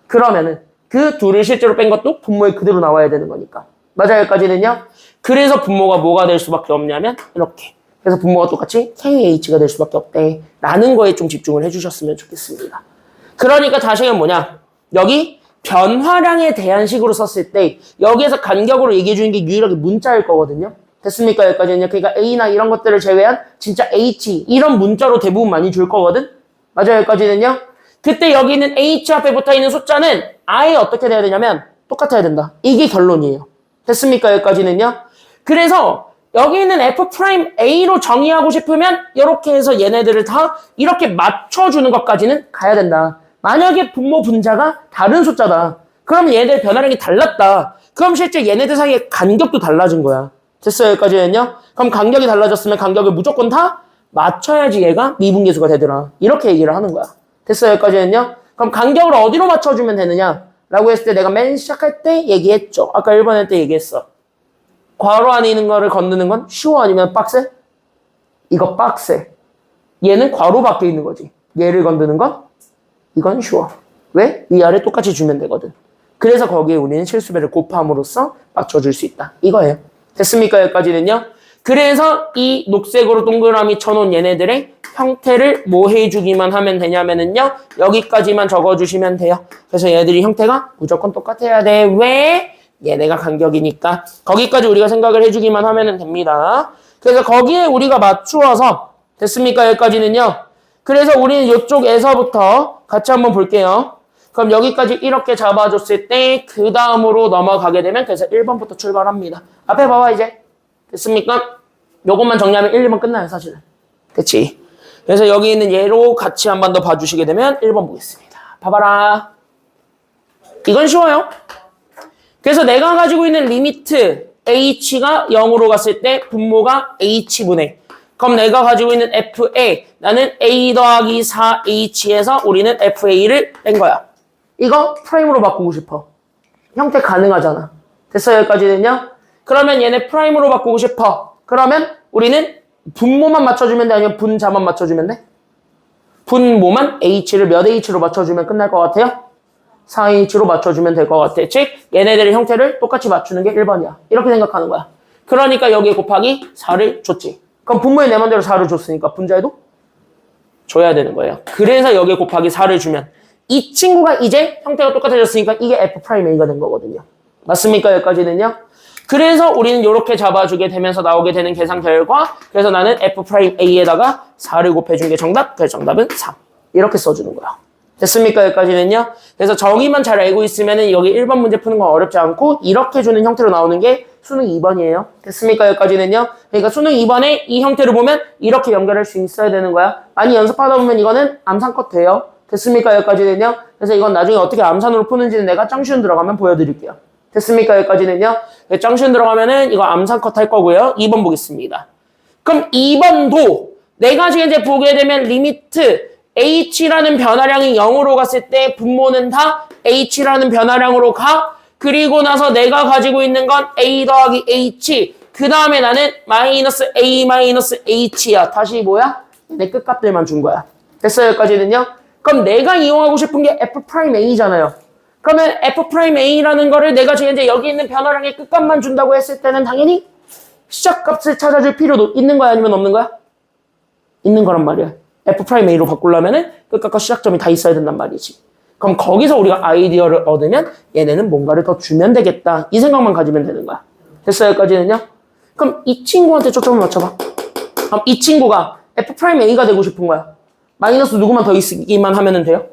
그러면은 그 둘을 실제로 뺀 것도 분모에 그대로 나와야 되는 거니까. 맞아요? 여기까지는요. 그래서 분모가 뭐가 될 수밖에 없냐면 이렇게. 그래서 분모가 똑같이 KH가 될 수밖에 없대. 라는 거에 좀 집중을 해주셨으면 좋겠습니다. 그러니까 다시는 뭐냐. 여기 변화량에 대한 식으로 썼을 때 여기에서 간격으로 얘기해 주는 게 유일하게 문자일 거거든요. 됐습니까? 여기까지는요. 그러니까 A나 이런 것들을 제외한 진짜 H 이런 문자로 대부분 많이 줄 거거든. 맞아요? 여기까지는요. 그때 여기 있는 H 앞에 붙어있는 숫자는 아예 어떻게 돼야 되냐면 똑같아야 된다. 이게 결론이에요. 됐습니까? 여기까지는요. 그래서 여기 있는 F'A로 정의하고 싶으면 이렇게 해서 얘네들을 다 이렇게 맞춰주는 것까지는 가야 된다. 만약에 분모 분자가 다른 숫자다. 그럼 얘네들 변화량이 달랐다. 그럼 실제 얘네들 사이의 간격도 달라진 거야. 됐어요? 여기까지는요. 그럼 간격이 달라졌으면 간격을 무조건 다 맞춰야지 얘가 미분계수가 되더라. 이렇게 얘기를 하는 거야. 됐어요? 여기까지는요. 그럼 간격을 어디로 맞춰주면 되느냐? 라고 했을 때 내가 맨 시작할 때 얘기했죠. 아까 1번 할 때 얘기했어. 괄호 안에 있는 거를 건드는 건 쉬워 아니면 빡세? 이거 빡세. 얘는 괄호 밖에 있는 거지. 얘를 건드는 건 이건 쉬워. 왜? 위아래 똑같이 주면 되거든. 그래서 거기에 우리는 실수배를 곱함으로써 맞춰줄 수 있다. 이거예요. 됐습니까? 여기까지는요. 그래서 이 녹색으로 동그라미 쳐놓은 얘네들의 형태를 뭐 해주기만 하면 되냐면은요. 여기까지만 적어주시면 돼요. 그래서 얘네들이 형태가 무조건 똑같아야 돼. 왜? 얘네가 간격이니까. 거기까지 우리가 생각을 해주기만 하면 됩니다. 그래서 거기에 우리가 맞추어서 됐습니까? 여기까지는요. 그래서 우리는 이쪽에서부터 같이 한번 볼게요. 그럼 여기까지 이렇게 잡아줬을 때 그 다음으로 넘어가게 되면 그래서 1번부터 출발합니다. 앞에 봐봐 이제. 됐습니까? 요것만 정리하면 1, 2번 끝나요 사실은. 그치? 그래서 여기 있는 얘로 같이 한 번 더 봐주시게 되면 1번 보겠습니다. 봐봐라. 이건 쉬워요. 그래서 내가 가지고 있는 리미트 h가 0으로 갔을 때 분모가 h분의 그럼 내가 가지고 있는 fa 나는 a 더하기 4h에서 우리는 fa를 뺀 거야. 이거 프라임으로 바꾸고 싶어. 형태 가능하잖아. 됐어요? 여기까지는요? 그러면 얘네 프라임으로 바꾸고 싶어. 그러면 우리는 분모만 맞춰주면 돼? 아니면 분자만 맞춰주면 돼? 분모만 h를 몇 h로 맞춰주면 끝날 것 같아요? 4h로 맞춰주면 될 것 같아. 즉 얘네들의 형태를 똑같이 맞추는 게 1번이야. 이렇게 생각하는 거야. 그러니까 여기에 곱하기 4를 줬지. 그럼 분모에 내 맘대로 4를 줬으니까 분자에도 줘야 되는 거예요. 그래서 여기에 곱하기 4를 주면 이 친구가 이제 형태가 똑같아졌으니까 이게 F'A가 된 거거든요. 맞습니까? 여기까지는요. 그래서 우리는 이렇게 잡아주게 되면서 나오게 되는 계산 결과 그래서 나는 F'A에다가 4를 곱해준 게 정답. 그래서 정답은 3. 이렇게 써주는 거야. 됐습니까? 여기까지는요. 그래서 정의만 잘 알고 있으면 여기 1번 문제 푸는 건 어렵지 않고 이렇게 주는 형태로 나오는 게 수능 2번이에요. 됐습니까? 여기까지는요. 그러니까 수능 2번에 이 형태를 보면 이렇게 연결할 수 있어야 되는 거야. 많이 연습하다 보면 이거는 암산컷 돼요. 됐습니까? 여기까지는요. 그래서 이건 나중에 어떻게 암산으로 푸는지는 내가 짱시운 들어가면 보여드릴게요. 됐습니까? 여기까지는요. 짱시운 들어가면은 이거 암산컷 할 거고요. 2번 보겠습니다. 그럼 2번도 내가 지금 이제 보게 되면 리미트 h라는 변화량이 0으로 갔을 때 분모는 다 h라는 변화량으로 가. 그리고 나서 내가 가지고 있는 건 a 더하기 h. 그 다음에 나는 마이너스 a 마이너스 h야. 다시 뭐야? 내 끝값들만 준 거야. 됐어요? 여기까지는요. 그럼 내가 이용하고 싶은 게 F'A잖아요. 그러면 F'A라는 거를 내가 지금 이제 여기 있는 변화량의 끝값만 준다고 했을 때는 당연히 시작값을 찾아줄 필요도 있는 거야? 아니면 없는 거야? 있는 거란 말이야. F'A로 바꾸려면은 끝값과 시작점이 다 있어야 된단 말이지. 그럼 거기서 우리가 아이디어를 얻으면 얘네는 뭔가를 더 주면 되겠다. 이 생각만 가지면 되는 거야. 됐어요? 여기까지는요? 그럼 이 친구한테 초점을 맞춰봐. 그럼 이 친구가 F'A가 되고 싶은 거야. 마이너스 누구만 더 있기만 하면 돼요?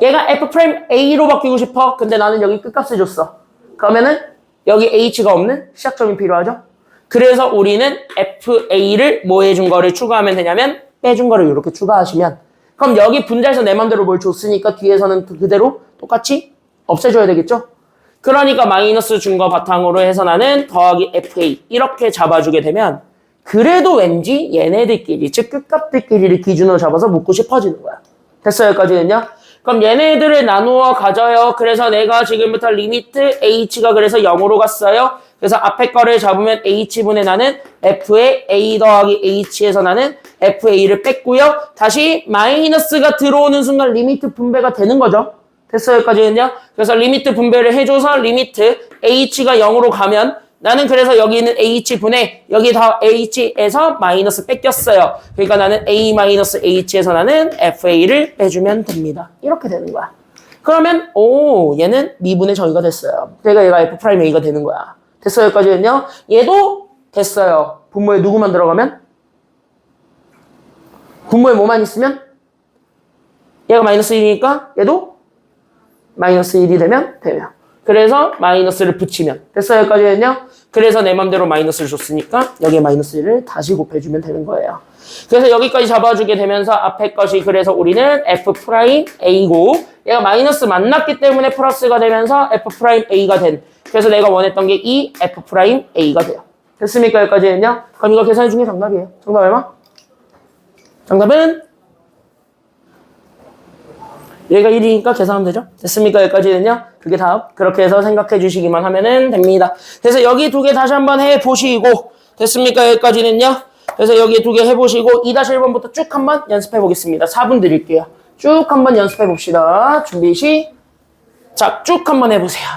얘가 F'A로 바뀌고 싶어. 근데 나는 여기 끝값을 줬어. 그러면은 여기 H가 없는 시작점이 필요하죠? 그래서 우리는 FA를 뭐 해준 거를 추가하면 되냐면 빼준 거를 이렇게 추가하시면 그럼 여기 분자에서 내 맘대로 뭘 줬으니까 뒤에서는 그대로 똑같이 없애줘야 되겠죠? 그러니까 마이너스 준 거 바탕으로 해서 나는 더하기 FA 이렇게 잡아주게 되면 그래도 왠지 얘네들끼리 즉 끝값들끼리를 기준으로 잡아서 묻고 싶어지는 거야. 됐어요? 여기까지는요? 그럼 얘네들을 나누어 가져요. 그래서 내가 지금부터 리미트 h가 그래서 0으로 갔어요. 그래서 앞에 거를 잡으면 h분의 나는 f의 a 더하기 h에서 나는 fa를 뺐고요. 다시 마이너스가 들어오는 순간 리미트 분배가 되는 거죠. 됐어요? 여기까지는요? 그래서 리미트 분배를 해줘서 리미트 h가 0으로 가면 나는 그래서 여기 있는 h분의 여기 다 h에서 마이너스 뺏겼어요. 그러니까 나는 a 마이너스 h에서 나는 fa를 빼주면 됩니다. 이렇게 되는 거야. 그러면 오 얘는 미분의 정의가 됐어요. 그러니까 얘가 F'A가 되는 거야. 됐어요? 여기까지는요? 얘도 됐어요. 분모에 누구만 들어가면? 분모에 뭐만 있으면? 얘가 마이너스 1이니까 얘도 마이너스 1이 되면 돼요. 그래서 마이너스를 붙이면 됐어요? 여기까지는요? 그래서 내 맘대로 마이너스를 줬으니까 여기에 마이너스 1을 다시 곱해주면 되는 거예요. 그래서 여기까지 잡아주게 되면서 앞에 것이 그래서 우리는 F'A고 얘가 마이너스 만났기 때문에 플러스가 되면서 F'A가 된 그래서 내가 원했던 게 이 F'A가 돼요. 됐습니까? 여기까지는요? 그럼 이거 계산해 준 게 정답이에요. 정답 얼마? 정답은 얘가 1이니까 계산하면 되죠? 됐습니까? 여기까지는요? 그게 답. 그렇게 해서 생각해 주시기만 하면 됩니다. 그래서 여기 두 개 다시 한번 해보시고 됐습니까? 여기까지는요? 그래서 여기 두 개 해보시고 2-1번부터 쭉 한번 연습해 보겠습니다. 4분 드릴게요. 쭉 한번 연습해 봅시다. 준비 시작. 쭉 한번 해보세요.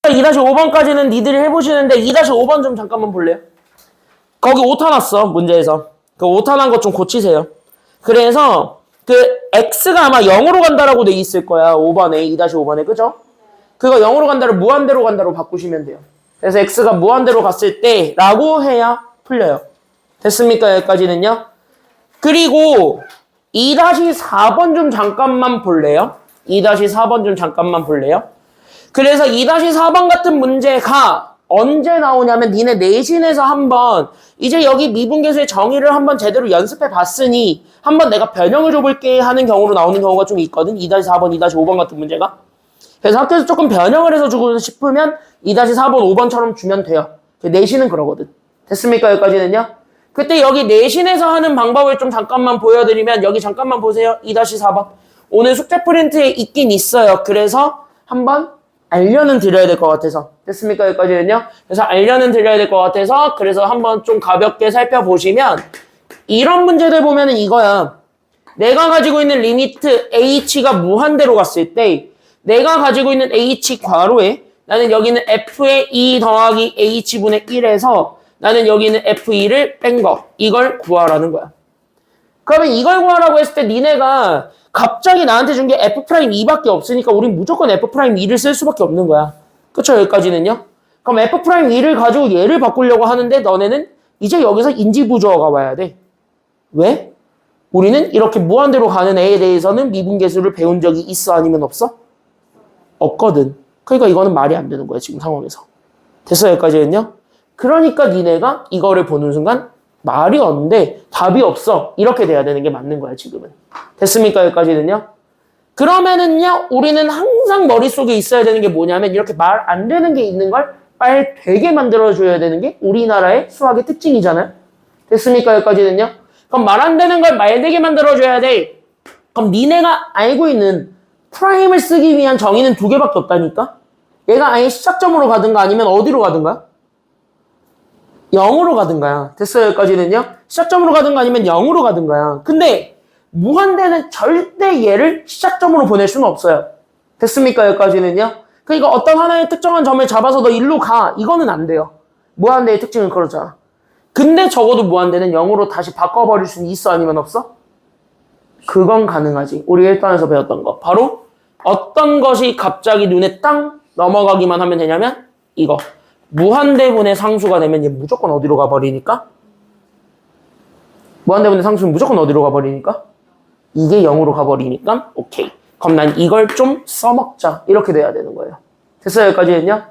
자, 2-5번까지는 니들이 해보시는데 2-5번 좀 잠깐만 볼래요? 거기 오타 났어, 문제에서. 그 오타 난 것 좀 고치세요. 그래서 그 x가 아마 0으로 간다라고 돼 있을 거야. 5번에, 2-5번에, 그죠? 그거 0으로 간다를 무한대로 간다로 바꾸시면 돼요. 그래서 x가 무한대로 갔을 때 라고 해야 풀려요. 됐습니까? 여기까지는요. 그리고 2-4번 좀 잠깐만 볼래요? 2-4번 좀 잠깐만 볼래요? 그래서 2-4번 같은 문제가 언제 나오냐면 니네 내신에서 한번 이제 여기 미분계수의 정의를 한번 제대로 연습해 봤으니 한번 내가 변형을 줘볼게 하는 경우로 나오는 경우가 좀 있거든. 2-4번, 2-5번 같은 문제가. 그래서 학교에서 조금 변형을 해서 주고 싶으면 2-4번, 5번처럼 주면 돼요. 내신은 그러거든. 됐습니까? 여기까지는요. 그때 여기 내신에서 하는 방법을 좀 잠깐만 보여드리면 여기 잠깐만 보세요. 2-4번. 오늘 숙제 프린트에 있긴 있어요. 그래서 한번 알려는 드려야 될 것 같아서. 됐습니까? 여기까지는요. 그래서 알려는 드려야 될 것 같아서 그래서 한번 좀 가볍게 살펴보시면 이런 문제들 보면은 이거야. 내가 가지고 있는 리미트 h가 무한대로 갔을 때 내가 가지고 있는 h 괄호에 나는 여기는 f의 2 더하기 h분의 1에서 나는 여기는 f2를 뺀 거. 이걸 구하라는 거야. 그러면 이걸 구하라고 했을 때 니네가 갑자기 나한테 준 게 f'2밖에 없으니까 우린 무조건 f'2를 쓸 수밖에 없는 거야. 그쵸? 여기까지는요. 그럼 f'2를 가지고 얘를 바꾸려고 하는데 너네는 이제 여기서 인지부조어가 와야 돼. 왜? 우리는 이렇게 무한대로 가는 애에 대해서는 미분계수를 배운 적이 있어? 아니면 없어? 없거든. 그러니까 이거는 말이 안 되는 거야. 지금 상황에서. 됐어? 여기까지는요. 그러니까 니네가 이거를 보는 순간 말이 없는데 답이 없어. 이렇게 돼야 되는 게 맞는 거야, 지금은. 됐습니까? 여기까지는요? 그러면은요, 우리는 항상 머릿속에 있어야 되는 게 뭐냐면 이렇게 말 안 되는 게 있는 걸 말 되게 만들어줘야 되는 게 우리나라의 수학의 특징이잖아요? 됐습니까? 여기까지는요? 그럼 말 안 되는 걸 말 되게 만들어줘야 돼. 그럼 니네가 알고 있는 프라임을 쓰기 위한 정의는 두 개밖에 없다니까? 얘가 아예 시작점으로 가든가 아니면 어디로 가든가? 0으로 가든가요. 됐어요? 여기까지는요. 시작점으로 가든가 아니면 0으로 가든가요. 근데 무한대는 절대 얘를 시작점으로 보낼 수는 없어요. 됐습니까? 여기까지는요. 그러니까 어떤 하나의 특정한 점을 잡아서 너 일로 가. 이거는 안 돼요. 무한대의 특징은 그렇잖아. 근데 적어도 무한대는 0으로 다시 바꿔버릴 수는 있어? 아니면 없어? 그건 가능하지. 우리 1단에서 배웠던 거. 바로 어떤 것이 갑자기 눈에 땅 넘어가기만 하면 되냐면 이거. 무한대분의 상수가 되면 얘 무조건 어디로 가버리니까? 무한대분의 상수는 무조건 어디로 가버리니까? 이게 0으로 가버리니까 오케이. 그럼 난 이걸 좀 써먹자. 이렇게 돼야 되는 거예요. 됐어요? 여기까지는요?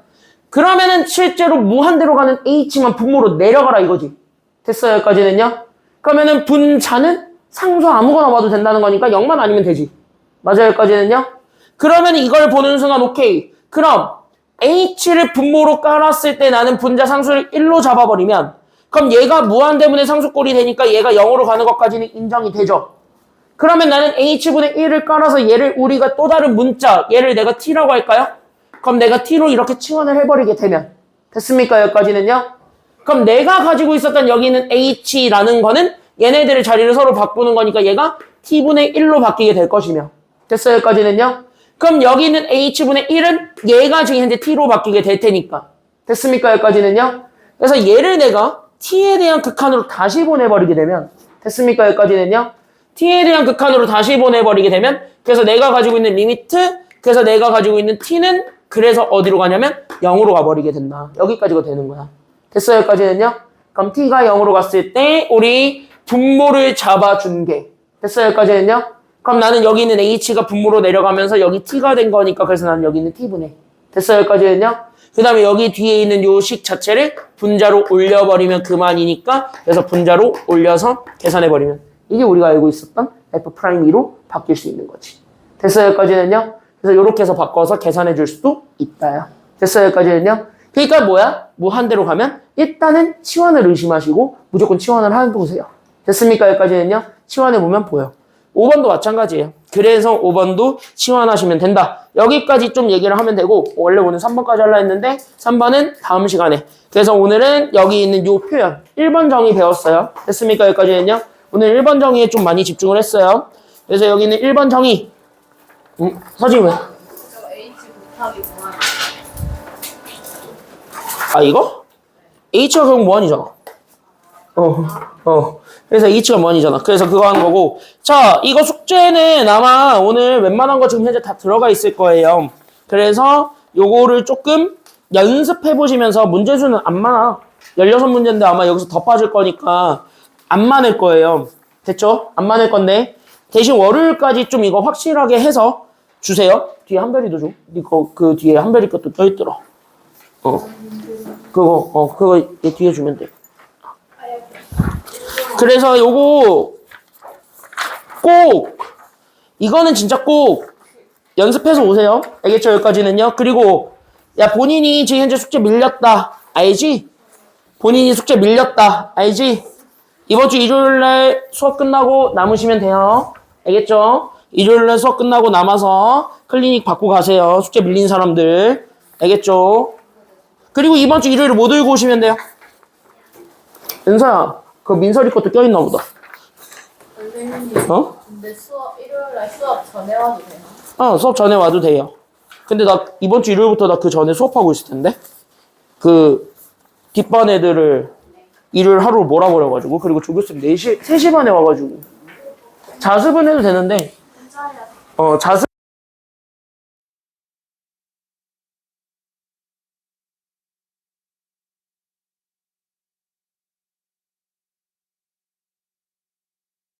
그러면은 실제로 무한대로 가는 h만 분모로 내려가라 이거지. 됐어요? 여기까지는요? 그러면은 분자는 상수 아무거나 봐도 된다는 거니까 0만 아니면 되지. 맞아요? 여기까지는요? 그러면 이걸 보는 순간 오케이. 그럼 h를 분모로 깔았을 때 나는 분자 상수를 1로 잡아버리면 그럼 얘가 무한대분의 상수꼴이 되니까 얘가 0으로 가는 것까지는 인정이 되죠. 그러면 나는 h분의 1을 깔아서 얘를 우리가 또 다른 문자 얘를 내가 t라고 할까요? 그럼 내가 t로 이렇게 치환을 해버리게 되면 됐습니까? 여기까지는요? 그럼 내가 가지고 있었던 여기는 h라는 거는 얘네들의 자리를 서로 바꾸는 거니까 얘가 t분의 1로 바뀌게 될 것이며 됐어요? 여기까지는요? 그럼 여기는 h분의 1은 얘가 지금 현재 t로 바뀌게 될 테니까. 됐습니까? 여기까지는요? 그래서 얘를 내가 t에 대한 극한으로 다시 보내버리게 되면 됐습니까? 여기까지는요? t에 대한 극한으로 다시 보내버리게 되면 그래서 내가 가지고 있는 리미트 그래서 내가 가지고 있는 t는 그래서 어디로 가냐면 0으로 가버리게 된다. 여기까지가 되는 거야. 됐어요? 여기까지는요? 그럼 t가 0으로 갔을 때 우리 분모를 잡아준 게 됐어요? 여기까지는요? 그럼 나는 여기 있는 h가 분모로 내려가면서 여기 t가 된 거니까 그래서 나는 여기 있는 t분의 됐어요? 여기까지는요? 그 다음에 여기 뒤에 있는 요 식 자체를 분자로 올려버리면 그만이니까 그래서 분자로 올려서 계산해버리면 이게 우리가 알고 있었던 f'2로 바뀔 수 있는 거지. 됐어요? 여기까지는요? 그래서 이렇게 해서 바꿔서 계산해줄 수도 있다요. 됐어요? 여기까지는요? 그러니까 뭐야? 무한대로 가면 일단은 치환을 의심하시고 무조건 치환을 해보세요. 됐습니까? 여기까지는요? 치환해보면 보여. 5번도 마찬가지예요. 그래서 5번도 치환하시면 된다. 여기까지 좀 얘기를 하면 되고 원래 오늘 3번까지 하려 했는데 3번은 다음 시간에. 그래서 오늘은 여기 있는 요 표현 1번 정의 배웠어요. 됐습니까? 여기까지는요. 오늘 1번 정의에 좀 많이 집중을 했어요. 그래서 여기 있는 1번 정의 서진 왜?
H 곱하기 무한.
아 이거? H가 결국 무한이잖아. 그래서 H가 무한이잖아. 그래서 그거 하는 거고. 자, 이거 숙제는 아마 오늘 웬만한 거 지금 현재 다 들어가 있을 거예요. 그래서 요거를 조금 연습해보시면서 문제수는 안 많아. 16문제인데 아마 여기서 더 빠질 거니까 안 많을 거예요. 됐죠? 안 많을 건데 대신 월요일까지 좀 이거 확실하게 해서 주세요. 뒤에 한별이도 줘. 이거 그 뒤에 한별이 것도 껴있더라. 그거 얘 뒤에 주면 돼. 그래서 요거 꼭 이거는 진짜 꼭 연습해서 오세요. 알겠죠? 여기까지는요. 그리고 야 본인이 지금 현재 숙제 밀렸다. 알지? 본인이 숙제 밀렸다. 알지? 이번 주 일요일날 수업 끝나고 남으시면 돼요. 알겠죠? 일요일날 수업 끝나고 남아서 클리닉 받고 가세요. 숙제 밀린 사람들. 알겠죠? 그리고 이번 주 일요일에 뭐 들고 오시면 돼요? 은서야, 그 민설이 것도 껴있나 보다.
선생님.
어?
근데 일요일날 수업 전에 와도 돼요?
수업 전에 와도 돼요. 근데 나 이번 주 일요일부터 나 그 전에 수업하고 있을 텐데. 그 뒷반 애들을 일요일 하루 몰아버려가지고 그리고 조교쌤 3시 반에 와가지고 자습은 해도 되는데 자습